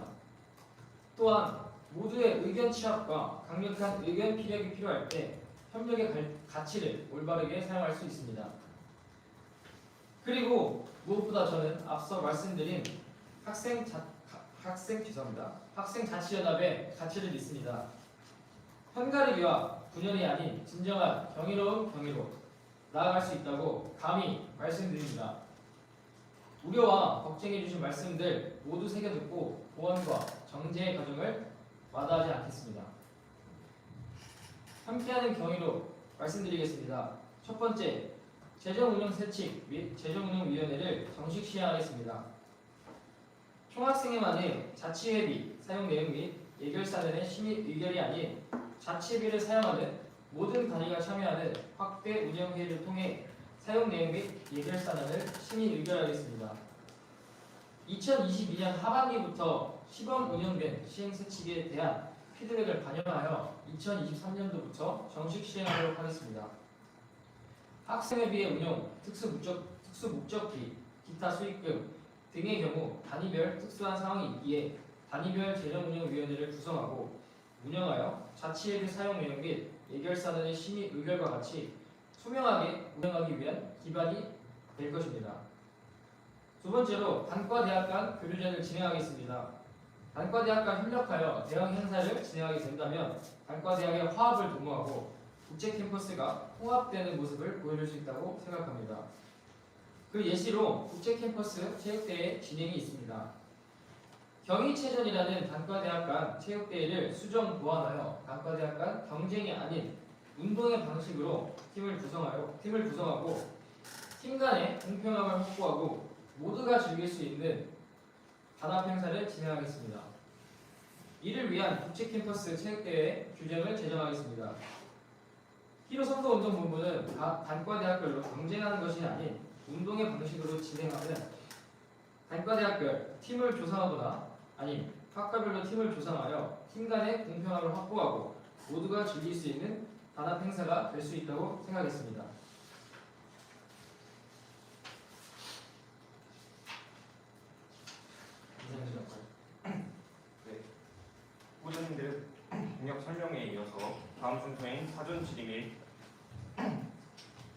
또한 모두의 의견 취합과 강력한 의견 피력이 필요할 때 협력의 가치를 올바르게 사용할 수 있습니다. 그리고 무엇보다 저는 앞서 말씀드린 학생자치연합의 가치를 믿습니다. 편가르기와 분열이 아닌 진정한 경이로운 경위로 나아갈 수 있다고 감히 말씀드립니다. 우려와 걱정해 주신 말씀들 모두 새겨듣고 보완과 정제의 과정을 마다하지 않겠습니다. 함께하는 경위로 말씀드리겠습니다. 첫 번째, 재정운영세칙 및 재정운영위원회를 정식 시행하겠습니다. 총학생회만의 자치회비 사용 내용 및 예결사단의 심의 의결이 아닌 자치회비를 사용하는 모든 단위가 참여하는 확대 운영회의를 통해 사용 내용 및 예결사단을 심의 의결하겠습니다. 2022년 하반기부터 시범 운영된 시행세칙에 대한 피드백을 반영하여 2023년도부터 정식 시행하도록 하겠습니다. 학생회비의 운용, 특수목적비, 기타 수익금 등의 경우 단위별 특수한 상황이 있기에 단위별 재정운영위원회를 구성하고 운영하여 자치회비 사용 내용 및 예결사단의 심의 의결과 같이 투명하게 운영하기 위한 기반이 될 것입니다. 두 번째로 단과대학 간 교류전을 진행하겠습니다. 단과대학 간 협력하여 대형 행사를 진행하게 된다면 단과대학의 화합을 도모하고 국제 캠퍼스가 통합되는 모습을 보여줄 수 있다고 생각합니다. 그 예시로 국제 캠퍼스 체육대회 진행이 있습니다. 경의체전이라는 단과대학 간 체육대회를 수정 보완하여 단과대학 간 경쟁이 아닌 운동의 방식으로 팀을 구성하고 팀 간의 공평함을 확보하고 모두가 즐길 수 있는 단합 행사를 진행하겠습니다. 이를 위한 국제 캠퍼스 체육대회 규정을 제정하겠습니다. 히로 선거운동본부는 단과대학별로 경쟁하는 것이 아닌 운동의 방식으로 진행하는 단과대학별 팀을 조성하거나 아님 학과별로 팀을 조성하여 팀 간의 공평함을 확보하고 모두가 즐길 수 있는 단합 행사가 될 수 있다고 생각했습니다. 네. 후보자님들의 공약 설명에 이어서 다음 순서인 사전 질의 및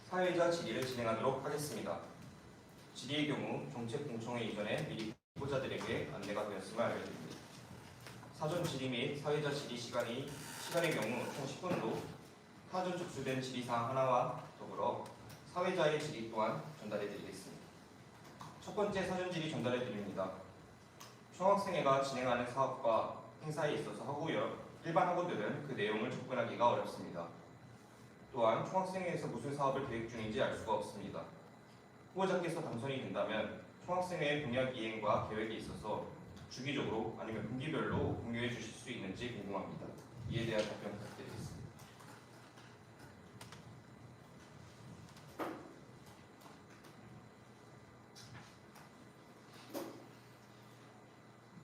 사회자 질의를 진행하도록 하겠습니다. 질의의 경우 정책 공청회 이전에 미리 후보자들에게 안내가 되었음을 알려드립니다. 사전 질의 및 사회자 질의 시간의 경우 총 10분으로 사전 접수된 질의사항 하나와 더불어 사회자의 질의 또한 전달해드리겠습니다. 첫 번째 사전 질의 전달해드립니다. 총학생회가 진행하는 사업과 행사에 있어서 일반 학우들은 그 내용을 접근하기가 어렵습니다. 또한 총학생회에서 무슨 사업을 계획 중인지 알 수가 없습니다. 후보자께서 당선이 된다면 총학생회의 공약 이행과 계획에 있어서 주기적으로 아니면 분기별로 공유해 주실 수 있는지 궁금합니다. 이에 대한 답변 부탁드리겠습니다.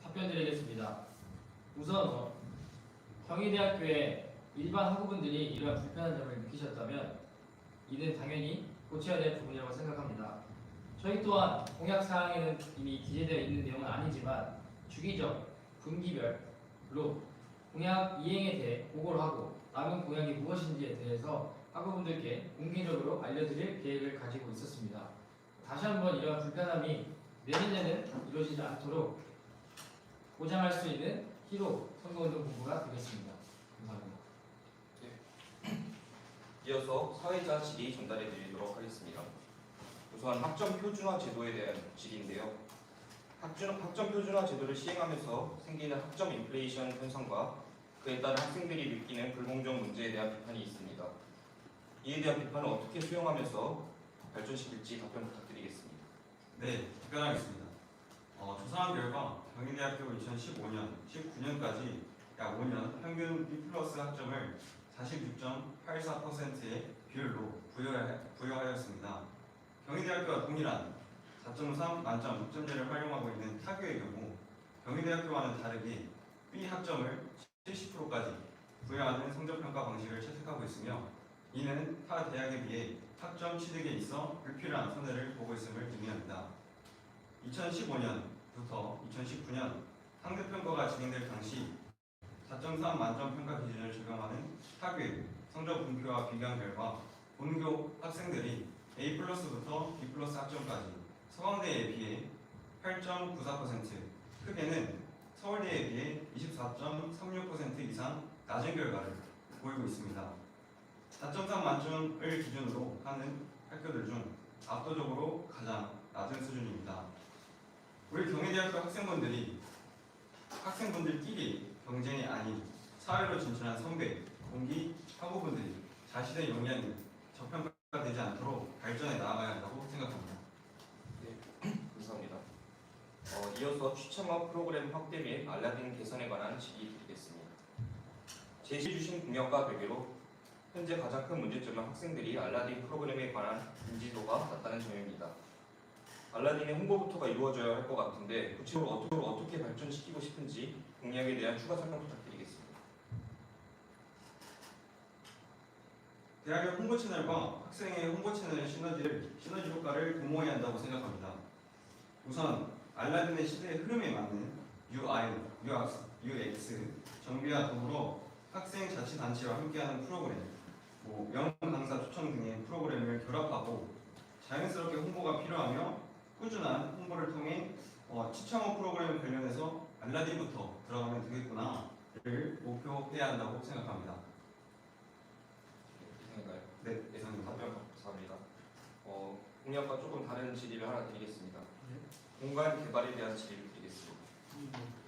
답변드리겠습니다. 우선 경희대학교의 일반 학우분들이 이러한 불편한 점을 느끼셨다면 이는 당연히 고쳐야 될 부분이라고 생각합니다. 저희 또한 공약 사항에는 이미 기재되어 있는 내용은 아니지만 주기적, 분기별로 공약 이행에 대해 보고를 하고 남은 공약이 무엇인지에 대해서 학우분들께 공개적으로 알려드릴 계획을 가지고 있었습니다. 다시 한번 이러한 불편함이 내년에는 이루어지지 않도록 보장할 수 있는 히로 선거운동본부가 되겠습니다. 감사합니다. 이어서 사회자 질의 전달해 드리도록 하겠습니다. 우선 학점 표준화 제도에 대한 질의인데요. 학점 표준화 제도를 시행하면서 생기는 학점 인플레이션 현상과 그에 따른 학생들이 느끼는 불공정 문제에 대한 비판이 있습니다. 이에 대한 비판을 어떻게 수용하면서 발전시킬지 답변 부탁드리겠습니다. 네, 답변하겠습니다. 조사한 결과 경희대학교 2015년, 19년까지 약 5년 평균 B+ 학점을 46.84%의 비율로 부여하였습니다. 경희대학교와 동일한 4.3 만점 학점제를 활용하고 있는 타교의 경우 경희대학교와는 다르게 B 학점을 70%까지 부여하는 성적평가 방식을 채택하고 있으며 이는 타 대학에 비해 학점 취득에 있어 불필요한 손해를 보고 있음을 의미합니다. 2015년부터 2019년 상대평가가 진행될 당시 4.3 만점 평가 기준을 적용하는 타교의 성적 분표와 비교한 결과 본교 학생들이 A+부터 B+ 학점까지 서강대에 비해 8.94%, 크게는 서울대에 비해 24.36% 이상 낮은 결과를 보이고 있습니다. 4.3 만점을 기준으로 하는 학교들 중 압도적으로 가장 낮은 수준입니다. 우리 경희대학교 학생분들끼리 경쟁이 아닌 사회로 진출한 선배, 동기, 학우분들이 자신의 역량이 저평가되지 않도록 발전해 나아가야 한다고 생각합니다. 감사합니다. 이어서 취창업 프로그램 확대 및 알라딘 개선에 관한 질의 드리겠습니다. 제시해 주신 공약과 별개로 현재 가장 큰 문제점은 학생들이 알라딘 프로그램에 관한 인지도가 낮다는 점입니다. 알라딘의 홍보부터가 이루어져야 할 것 같은데 구체적으로 어떻게 발전시키고 싶은지 공약에 대한 추가 설명 부탁드리겠습니다. 대학의 홍보 채널과 학생의 홍보 채널의 시너지 효과를 도모해야 한다고 생각합니다. 우선 알라딘의 시대의 흐름에 맞는 UI, UX 정비와 더불어 학생 자치단체와 함께하는 프로그램, 명 강사 초청 등의 프로그램을 결합하고 자연스럽게 홍보가 필요하며 꾸준한 홍보를 통해 취창업 프로그램 관련해서 알라딘부터 들어가면 되겠구나를 목표해야 한다고 생각합니다. 이상인가요? 네, 예상입니다. 답변 감사합니다. 공약과 조금 다른 질의를 하나 드리겠습니다. 공간 개발에 대한 질의를 드리겠습니다.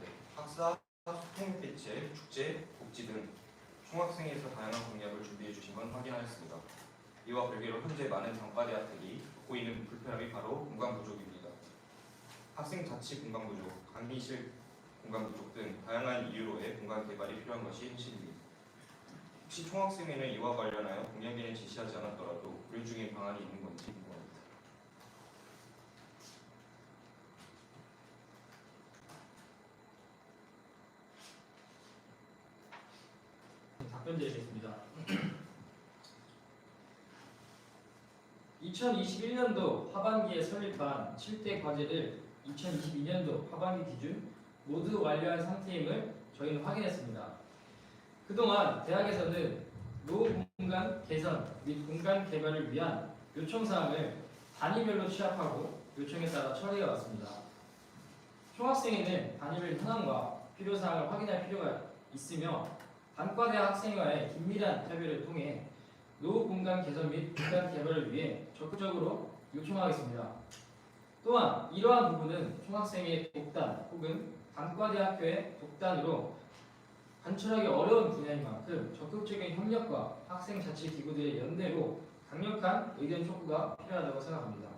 네, 학사, 소통 대책, 축제, 복지 등 총학생회에서 다양한 공약을 준비해 주신 건 확인하였습니다. 이와 별개로 현재 많은 단과대학들이 겪고 있는 불편함이 바로 공간 부족입니다. 학생 자치 공간 부족, 강의실 공간 부족 등 다양한 이유로의 공간 개발이 필요한 것이 현실입니다. 혹시 총학생회는 이와 관련하여 공약에는 제시하지 않았더라도 고려 중인 방안이 있는 건지 궁금합니다. 답변 드리겠습니다. 2021년도 하반기에 설립한 7대 과제를 2022년도 하반기 기준 모두 완료한 상태임을 저희는 확인했습니다. 그동안 대학에서는 노후 공간 개선 및 공간 개발을 위한 요청사항을 단위별로 취합하고 요청에 따라 처리해 왔습니다. 총학생회는 단위별 현황과 필요사항을 확인할 필요가 있으며 단과대 학생과의 긴밀한 협의를 통해 노후 공간 개선 및 공간 개발을 위해 적극적으로 요청하겠습니다. 또한 이러한 부분은 총학생의 독단 혹은 단과대학교의 독단으로 관철하기 어려운 분야인 만큼 적극적인 협력과 학생 자치 기구들의 연대로 강력한 의견 촉구가 필요하다고 생각합니다.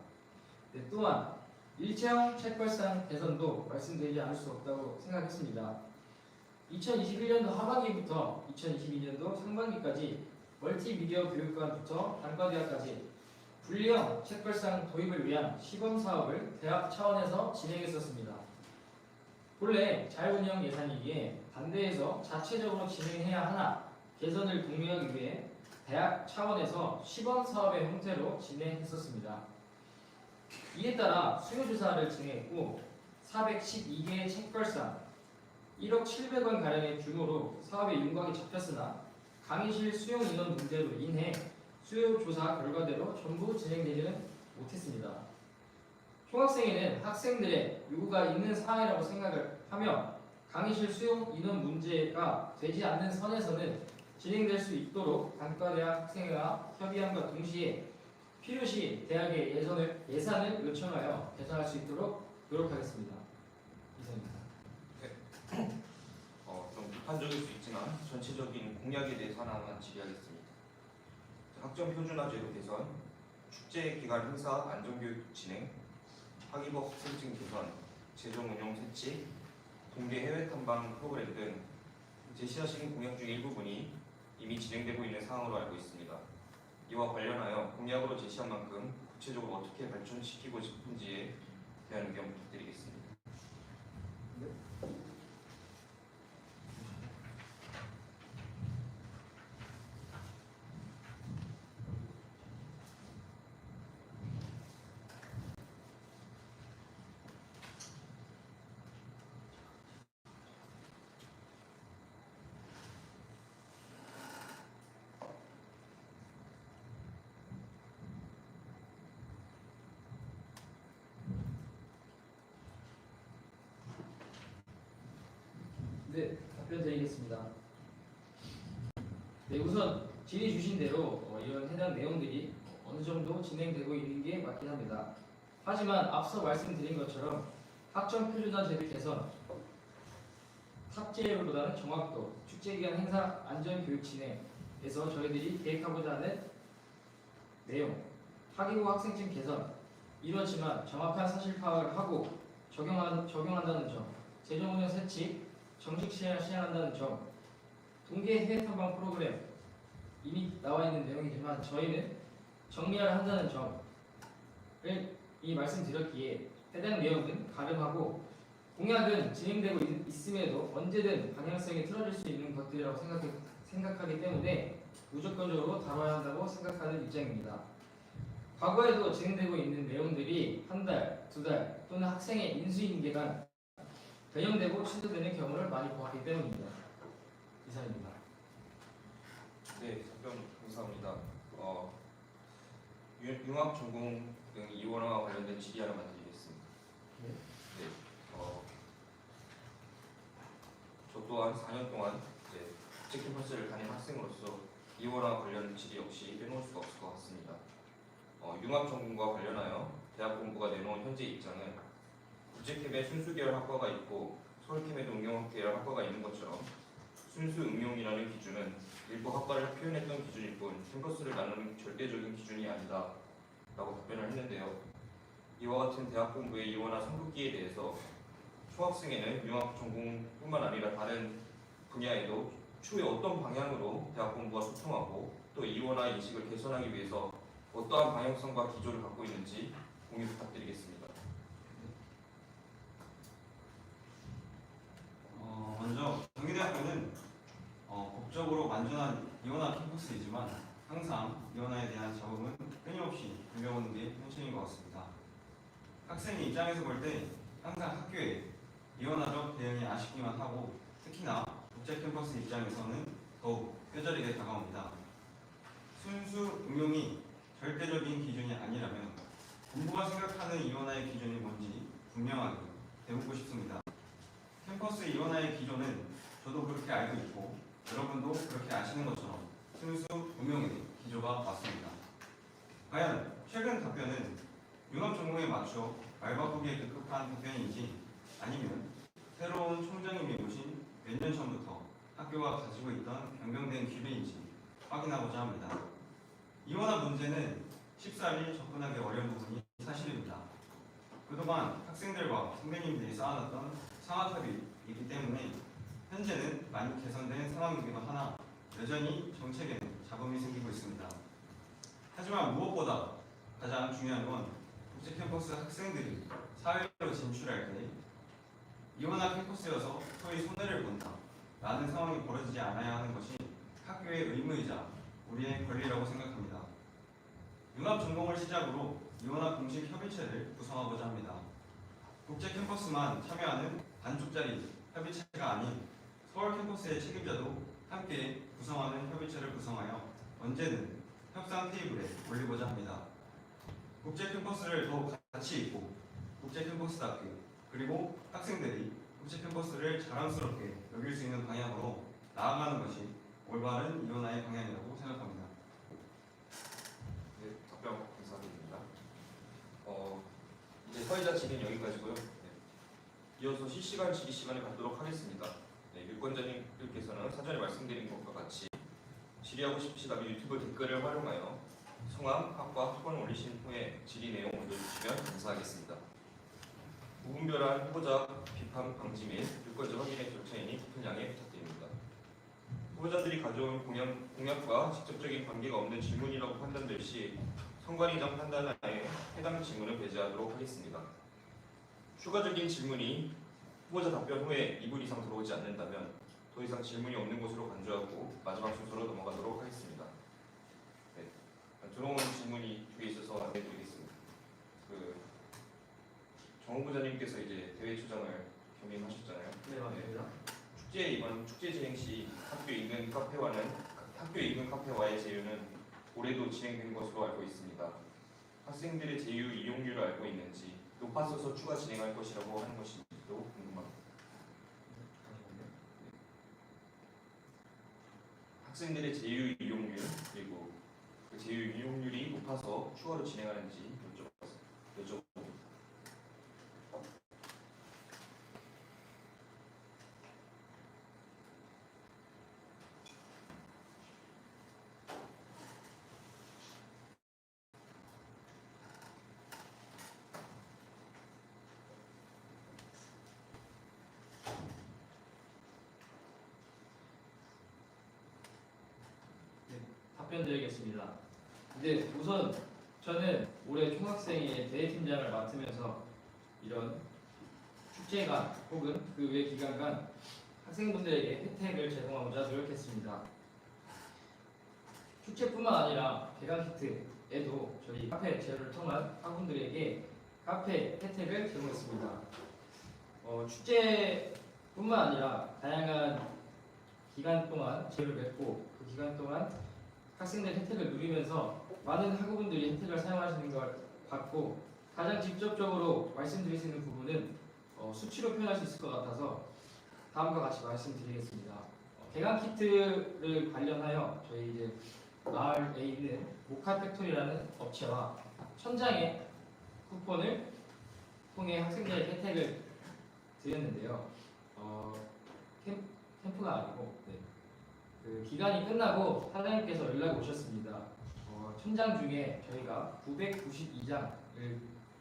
네, 또한 일체형 책벌상 개선도 말씀드리지 않을 수 없다고 생각했습니다. 2021년도 하반기부터 2022년도 상반기까지 멀티미디어 교육관부터 단과대학까지 분리형 책벌상 도입을 위한 시범 사업을 대학 차원에서 진행했었습니다. 본래 자율운영 예산이기에 단대에서 자체적으로 진행해야 하나 개선을 독려하기 위해 대학 차원에서 시범 사업의 형태로 진행했었습니다. 이에 따라 수요조사를 진행했고 412개의 책벌상 1억 700원 가량의 규모로 사업의 윤곽이 잡혔으나 강의실 수용 인원 문제로 인해 수요조사 결과대로 전부 진행되지는 못했습니다. 총학생회는 학생들의 요구가 있는 사항이라고 생각을 하며 강의실 수용 인원 문제가 되지 않는 선에서는 진행될 수 있도록 단과대학 학생회와 협의함과 동시에 필요시 대학의 예산을 요청하여 개선할 수 있도록 노력하겠습니다. 이상입니다. 좀 비판적일 수 있지만 전체적인 공약에 대해서 하나만 질의하겠습니다. 학점 표준화제도 개선, 축제 기간 행사 안전교육 진행, 학위법 학생증 개선, 재정 운영 채찍, 동계 해외 탐방 프로그램 등 제시하신 공약 중 일부분이 이미 진행되고 있는 사항으로 알고 있습니다. 이와 관련하여 공약으로 제시한 만큼 구체적으로 어떻게 발전시키고 싶은지에 대한 의견 부탁드리겠습니다. 네, 답변 드리겠습니다. 네, 우선 질의 주신 대로 이런 해당 내용들이 어느 정도 진행되고 있는 게 맞긴 합니다. 하지만 앞서 말씀드린 것처럼 학점 표준화 제도 개선, 탑재율보다는 정확도, 축제기간 행사 안전교육 진행에서 저희들이 계획하고자 하는 내용, 학위고 학생증 개선 이렇지만 정확한 사실 파악을 하고 적용한다는 점, 재정운영 세칙 정식 시행한다는 점, 동계 해외 탐방 프로그램 이미 나와 있는 내용이지만 저희는 정리를 한다는 점을 이 말씀드렸기에 해당 내용은 가름하고 공약은 진행되고 있음에도 언제든 방향성이 틀어질 수 있는 것들이라고 생각하기 때문에 무조건적으로 다뤄야 한다고 생각하는 입장입니다. 과거에도 진행되고 있는 내용들이 한 달, 두 달 또는 학생의 인수인계가 변형되고 취소되는 경우를 많이 보았기 때문입니다. 이상입니다. 네, 답변 감사합니다. 융합 전공 등 이원화와 관련된 질의 하나만 드리겠습니다. 네. 저 또한 4년 동안 국제 캠퍼스를 다닌 학생으로서 이원화 관련 질의 역시 빼놓을 수가 없을 것 같습니다. 융합 전공과 관련하여 대학 본부가 내놓은 현재 입장은 국제캠에 순수 계열 학과가 있고 서울캠에도 응용 계열 학과가 있는 것처럼 순수 응용이라는 기준은 일부 학과를 표현했던 기준일 뿐 캠퍼스를 나누는 절대적인 기준이 아니다 라고 답변을 했는데요. 이와 같은 대학 본부의 이원화 선긋기에 대해서 총학생회는 융합 전공뿐만 아니라 다른 분야에도 추후에 어떤 방향으로 대학 본부와 소통하고 또 이원화 인식을 개선하기 위해서 어떠한 방향성과 기조를 갖고 있는지 공유 부탁드리겠습니다. 먼저 경희대학교는 법적으로 완전한 이원화 캠퍼스이지만 항상 이원화에 대한 적응은 끊임없이 이어오는 게 현실인 것 같습니다. 학생의 입장에서 볼 때 항상 학교에 이원화적 대응이 아쉽기만 하고 특히나 국제 캠퍼스 입장에서는 더욱 뼈저리게 다가옵니다. 순수 응용이 절대적인 기준이 아니라면 본부가 생각하는 이원화의 기준이 뭔지 분명하게 배우고 싶습니다. 캠퍼스 이원화의 기조는 저도 그렇게 알고 있고 여러분도 그렇게 아시는 것처럼 순수 응용의 기조가 맞습니다. 과연 최근 답변은 융합 전공에 맞춰 말 바꾸기에 급급한 답변인지 아니면 새로운 총장님이 오신 몇 년 전부터 학교가 가지고 있던 변경된 기류인지 확인하고자 합니다. 이원화 문제는 쉽사리 접근하기 어려운 부분이 사실입니다. 그동안 학생들과 선배님들이 쌓아놨던 상하탑이 있기 때문에 현재는 많이 개선된 상황이기도 하나 여전히 정책에는 잡음이 생기고 있습니다. 하지만 무엇보다 가장 중요한 건 국제 캠퍼스 학생들이 사회로 진출할 때 이원화 캠퍼스여서 소위 손해를 본다 라는 상황이 벌어지지 않아야 하는 것이 학교의 의무이자 우리의 권리라고 생각합니다. 융합 전공을 시작으로 이원화 공식 협의체를 구성하고자 합니다. 국제 캠퍼스만 참여하는 반쪽짜리 협의체가 아닌 서울 캠퍼스의 책임자도 함께 구성하는 협의체를 구성하여 언제든 협상 테이블에 올리고자 합니다. 국제 캠퍼스를 더욱 가치 있고 국제 캠퍼스답게 그리고 학생들이 국제 캠퍼스를 자랑스럽게 여길 수 있는 방향으로 나아가는 것이 올바른 이원화의 방향이라고 생각합니다. 네, 답변 감사드립니다. 이제 사회자 질의는 여기까지고요. 네. 이어서 실시간 질의 시간을 갖도록 하겠습니다. 네, 유권자님들께서는 사전에 말씀드린 것과 같이 질의하고 싶으시다면 유튜브 댓글을 활용하여 성함, 학과, 학번을 올리신 후에 질의 내용 올려주시면 감사하겠습니다. 무분별한 후보자 비판 방지 및 유권자 확인의 절차이니 깊은 양해 부탁드립니다. 후보자들이 가져온 공약과 직접적인 관계가 없는 질문이라고 판단될 시 선관위장 판단하에 해당 질문을 배제하도록 하겠습니다. 추가적인 질문이 후보자 답변 후에 2분 이상 들어오지 않는다면 더 이상 질문이 없는 것으로 간주하고 마지막 순서로 넘어가도록 하겠습니다. 네, 들어온 질문이 두 개 있어서 안내드리겠습니다. 정 후보자님께서 이제 대회 초장을 겸임하셨잖아요. 네, 맞습니다. 이번 축제 진행 시 학교 인근 카페와의 제휴는 올해도 진행된 것으로 알고 있습니다. 학생들의 제휴 이용률을 알고 있는지 높아서서 추가 진행할 것이라고 하는 것인지도 궁금합니다. 학생들의 제휴 이용률 그리고 그 제휴 이용률이 높아서 추가로 진행하는지 여쭤봅니다. 답변 드리겠습니다. 이제 우선 저는 올해 총학생회 대회팀장을 맡으면서 이런 축제간 혹은 그 외 기간간 학생분들에게 혜택을 제공하고자 노력했습니다. 축제뿐만 아니라 개강 키트에도 저희 카페 제휴를 통한 학우분들에게 카페 혜택을 제공했습니다. 축제뿐만 아니라 다양한 기간 동안 제휴를 맺고 그 기간 동안 학생들 혜택을 누리면서 많은 학우분들이 혜택을 사용하시는 걸 봤고 가장 직접적으로 말씀드릴 수 있는 부분은 수치로 표현할 수 있을 것 같아서 다음과 같이 말씀드리겠습니다. 개강 키트를 관련하여 저희 이제 마을에 있는 모카 팩토리라는 업체와 1000장의 쿠폰을 통해 학생들에게 혜택을 드렸는데요. 캠프가 아니고 그 기간이 끝나고 사장님께서 연락이 오셨습니다. 천장 중에 저희가 992장을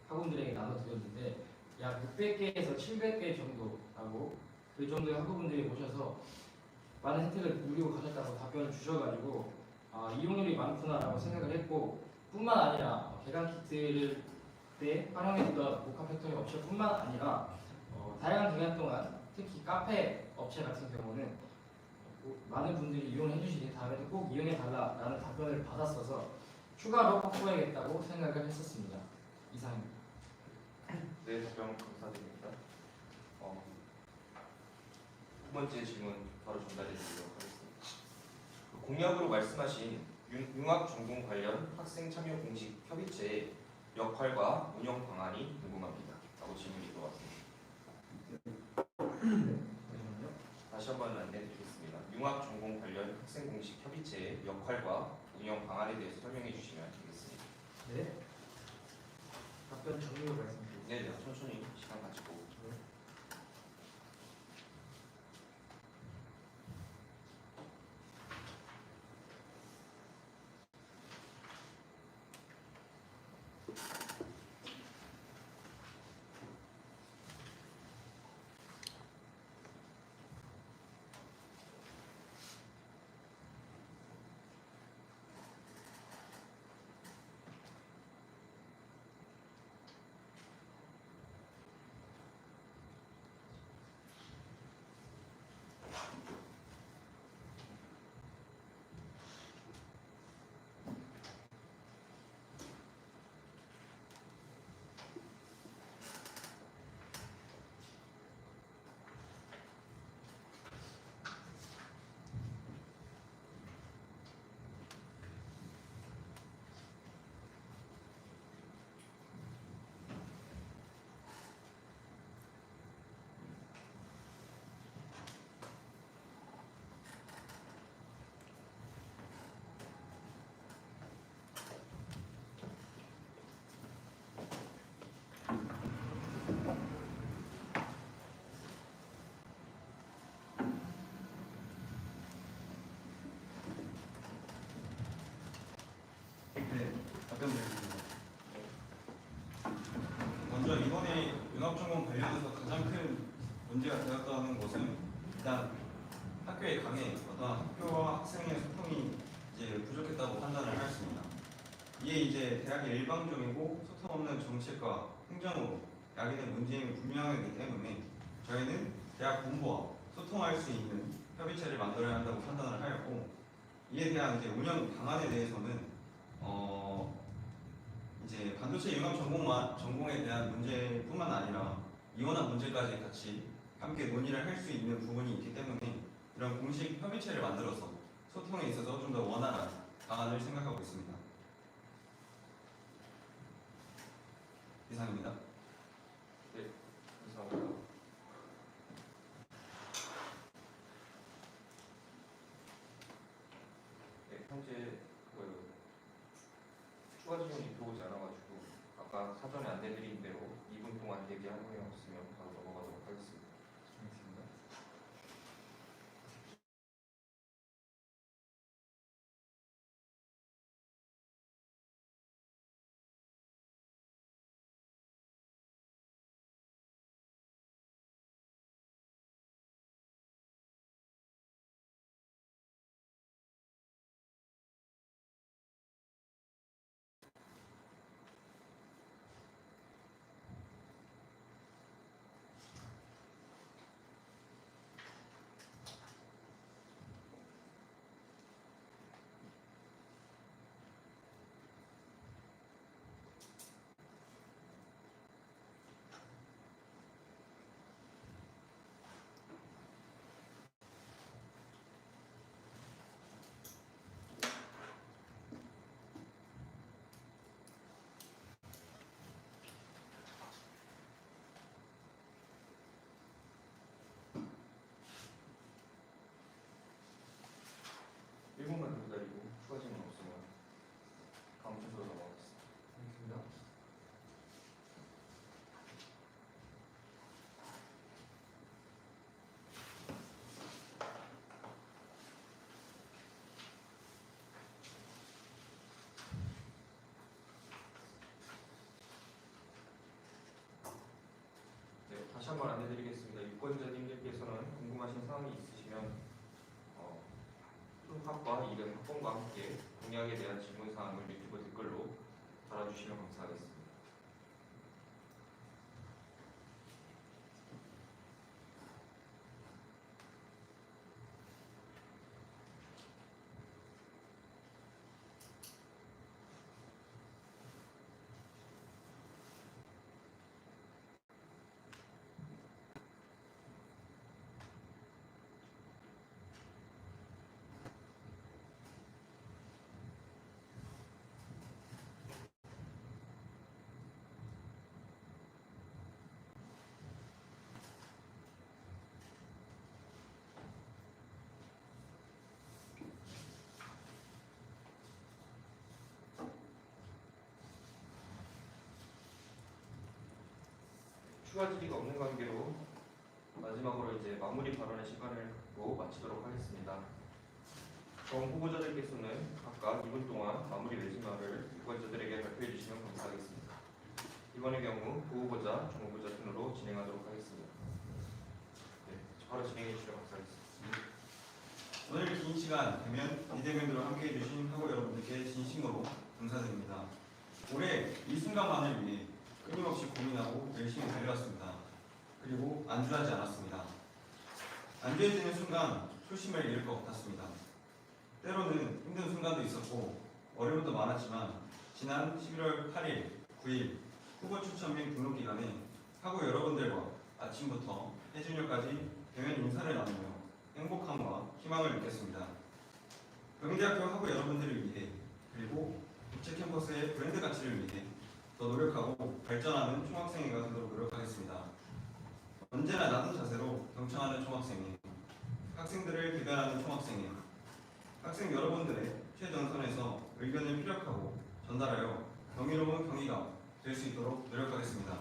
학우분들에게 나눠드렸는데 약 600개에서 700개 정도라고 그 정도의 학우분들이 오셔서 많은 혜택을 누리고 가셨다고 답변을 주셔가지고 이용률이 많구나라고 생각을 했고 뿐만 아니라 개강 키트를 때 활용했던 복합 팩토리 업체뿐만 아니라 다양한 기간 동안 특히 카페 업체 같은 경우는 많은 분들이 이용을 해주시니 다음에도 꼭 이용해 달라라는 답변을 받았어서 추가로 확보해야겠다고 생각을 했었습니다. 이상입니다. 네, 답변 감사드립니다. 두 번째 질문 바로 전달해 드리도록 하겠습니다. 공약으로 말씀하신 융합 전공 관련 학생 참여 공식 협의체의 역할과 운영 방안이 궁금합니다. 라고 질문이 들어왔습니다. 잠시만요. 다시 한번 안내해 드리겠습니다. 융합 전공 관련 학생 공식 협의체의 역할과 운영 방안에 대해서 설명해 주시면 되겠습니다. 네. 답변 정리로 말씀드리겠습니다. 네, 천천히 시간 가지고. 네, 답변드리겠습니다. 먼저 이번에 융합전공 관련해서 가장 큰 문제가 되었다는 것은 일단 학교의 강의, 어떤 학교와 학생의 소통이 이제 부족했다고 판단을 하였습니다. 이에 이제 대학의 일방적이고 소통 없는 정책과 행정으로 야기된 문제임이 분명하기 때문에 저희는 대학 본부와 소통할 수 있는 협의체를 만들어야 한다고 판단을 하였고, 이에 대한 이제 운영 방안에 대해서는 이제 반도체 융합 전공에 대한 문제뿐만 아니라 이원화 문제까지 같이 함께 논의를 할 수 있는 부분이 있기 때문에 이런 공식 협의체를 만들어서 소통에 있어서 좀 더 원활한 방안을 생각하고 있습니다. 이상입니다. 감사합니다. 네, 현재 추가 질문이 들어오지 않아가지고 아까 사전에 안내드린 대로 2분 동안 대기하고 있으면 바로 넘어가도록 하겠습니다. 알겠습니다. 한번 안내드리겠습니다. 유권자님들께서는 궁금하신 사항이 있으시면 학과 이름 학번과 함께 공약에 대한 질문 사항을 유튜브 댓글로 달아주시면 감사하겠습니다. 추가 질의가 없는 관계로 마지막으로 이제 마무리 발언의 시간을 갖고 마치도록 하겠습니다. 정 후보자들께서는 각각 2분 동안 마무리 매진말을 유권자들에게 발표해 주시면 감사하겠습니다. 이번의 경우 후보자, 정 후보자 순으로 진행하도록 하겠습니다. 네, 바로 진행해 주시면 감사하겠습니다. 오늘 긴 시간 대면, 비대면으로 함께해 주신 학우 여러분들께 진심으로 감사드립니다. 올해 이 순간만을 위해 끊임없이 고민하고 열심히 달려왔습니다. 그리고 안주하지 않았습니다. 안주해지는 순간 초심을 잃을 것 같았습니다. 때로는 힘든 순간도 있었고 어려움도 많았지만 지난 11월 8일, 9일 후보 추천 및 등록 기간에 학우 여러분들과 아침부터 해질녘까지 대면 인사를 나누며 행복함과 희망을 느꼈습니다. 경희대학교 학우 여러분들을 위해 그리고 국제 캠퍼스의 브랜드 가치를 위해 더 노력하고 발전하는 총학생회가 되도록 노력하겠습니다. 언제나 낮은 자세로 경청하는 총학생회, 학생들을 대변하는 총학생회, 학생 여러분들의 최전선에서 의견을 피력하고 전달하여 경이로운 경희가 될 수 있도록 노력하겠습니다.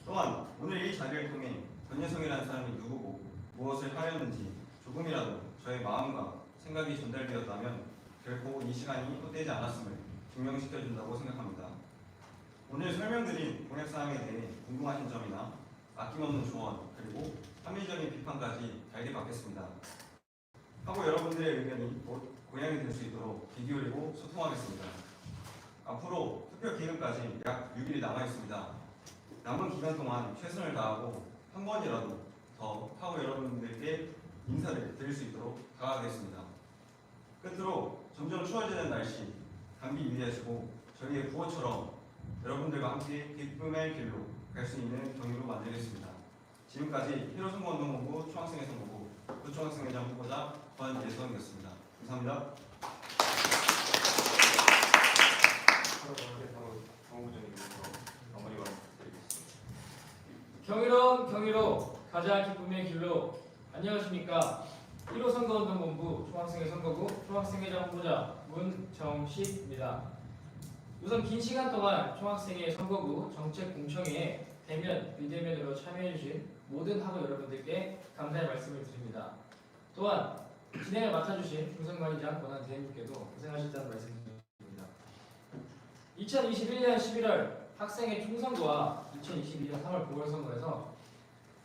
또한 오늘 이 자리를 통해 전예성이라는 사람이 누구고 무엇을 하였는지 조금이라도 저의 마음과 생각이 전달되었다면 결코 이 시간이 헛되지 않았음을 증명시켜준다고 생각합니다. 오늘 설명드린 공약사항에 대해 궁금하신 점이나 아낌없는 조언 그리고 합리적인 비판까지 달게 받겠습니다. 하고 여러분들의 의견이 곧 고양이 될 수 있도록 귀 기울이고 소통하겠습니다. 앞으로 투표 기간까지 약 6일이 남아있습니다. 남은 기간 동안 최선을 다하고 한 번이라도 더 하고 여러분들께 인사를 드릴 수 있도록 다가가겠습니다. 끝으로 점점 추워지는 날씨 감기 유의하시고 저희의 구호처럼 여러분들과 함께 기쁨의 길로 갈 수 있는 경위로 만들겠습니다. 지금까지 히로선거운동본부 총학생회 선거부 부총학생회장 후보자 권예성이었습니다. 감사합니다. 경위로 가장 기쁨의 길로. 안녕하십니까. 1호 선거운동본부 총학생회 선거부 총학생회장 후보자 문정식입니다. 우선 긴 시간 동안 총학생회 선거구 정책 공청회에 대면, 비대면으로 참여해주신 모든 학우 여러분들께 감사의 말씀을 드립니다. 또한 진행을 맡아주신 중선관리장 권한대행님께도 고생하셨다는 말씀드립니다. 2021년 11월 학생회 총선거와 2022년 3월 보궐선거에서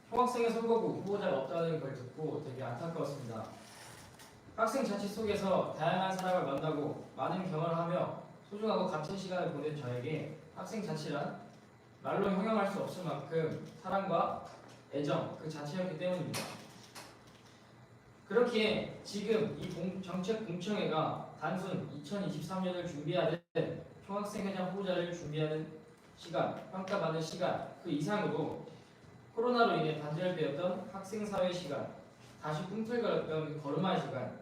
총학생회 선거구 후보자가 없다는 걸 듣고 되게 안타까웠습니다. 학생 자치 속에서 다양한 사람을 만나고 많은 경험을 하며 소중하고 값진 시간을 보낸 저에게 학생 자치란 말로 형용할 수 없을 만큼 사랑과 애정 그 자체였기 때문입니다. 그렇기에 지금 이 정책 공청회가 단순 2023년을 준비하는 총학생회장 후보자를 준비하는 시간, 평가받는 시간 그 이상으로 코로나로 인해 단절되었던 학생사회 시간, 다시 꿈틀거렸던 걸음마 시간,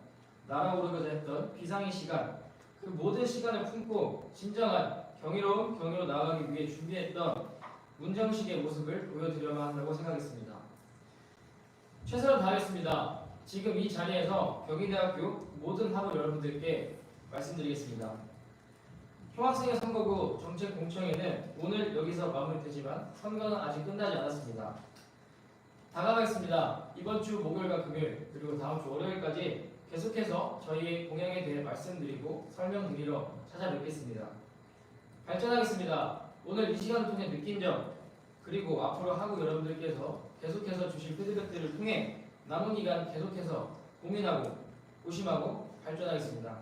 날아오르고자 했던 비상의 시간 그 모든 시간을 품고 진정한 경이로운 경위로 나아가기 위해 준비했던 문정식의 모습을 보여드려야 한다고 생각했습니다. 최선을 다하겠습니다. 지금 이 자리에서 경희대학교 모든 학우 여러분들께 말씀드리겠습니다. 총학생회 선거구 정책 공청회는 오늘 여기서 마무리되지만 선거는 아직 끝나지 않았습니다. 다가가겠습니다. 이번 주 목요일과 금요일 그리고 다음 주 월요일까지 계속해서 저희의 공약에 대해 말씀드리고 설명드리러 찾아뵙겠습니다. 발전하겠습니다. 오늘 이 시간을 통해 느낀 점 그리고 앞으로 학우 여러분들께서 계속해서 주실 피드백들을 통해 남은 기간 계속해서 고민하고 고심하고 발전하겠습니다.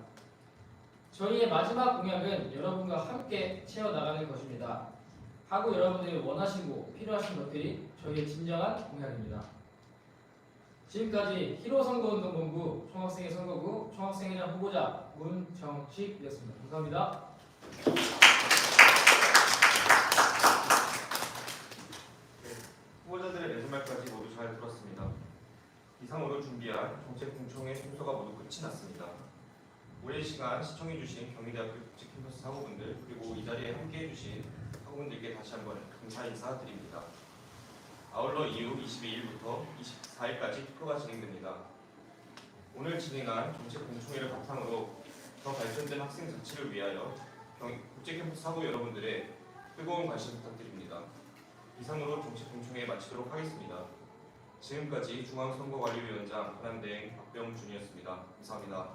저희의 마지막 공약은 여러분과 함께 채워나가는 것입니다. 학우 여러분들이 원하시고 필요하신 것들이 저희의 진정한 공약입니다. 지금까지 히로 선거운동본부 총학생회 선거구 총학생회장 후보자 문정식이었습니다. 감사합니다. 후보자들의 마지막까지 모두 잘 들었습니다. 이상으로 준비한 정책공청회 순서가 모두 끝이 났습니다. 오랜 시간 시청해주신 경희대학교 국제캠퍼스 학우분들 그리고 이 자리에 함께해주신 학우분들께 다시 한번 감사 인사드립니다. 아울러 이후 22일부터 24일까지 투표가 진행됩니다. 오늘 진행한 정책공청회를 바탕으로 더 발전된 학생 자치를 위하여 국제캠퍼스 학우 여러분들의 뜨거운 관심 부탁드립니다. 이상으로 정책공청회 마치도록 하겠습니다. 지금까지 중앙선거관리위원장 권한대행 박병준이었습니다. 감사합니다.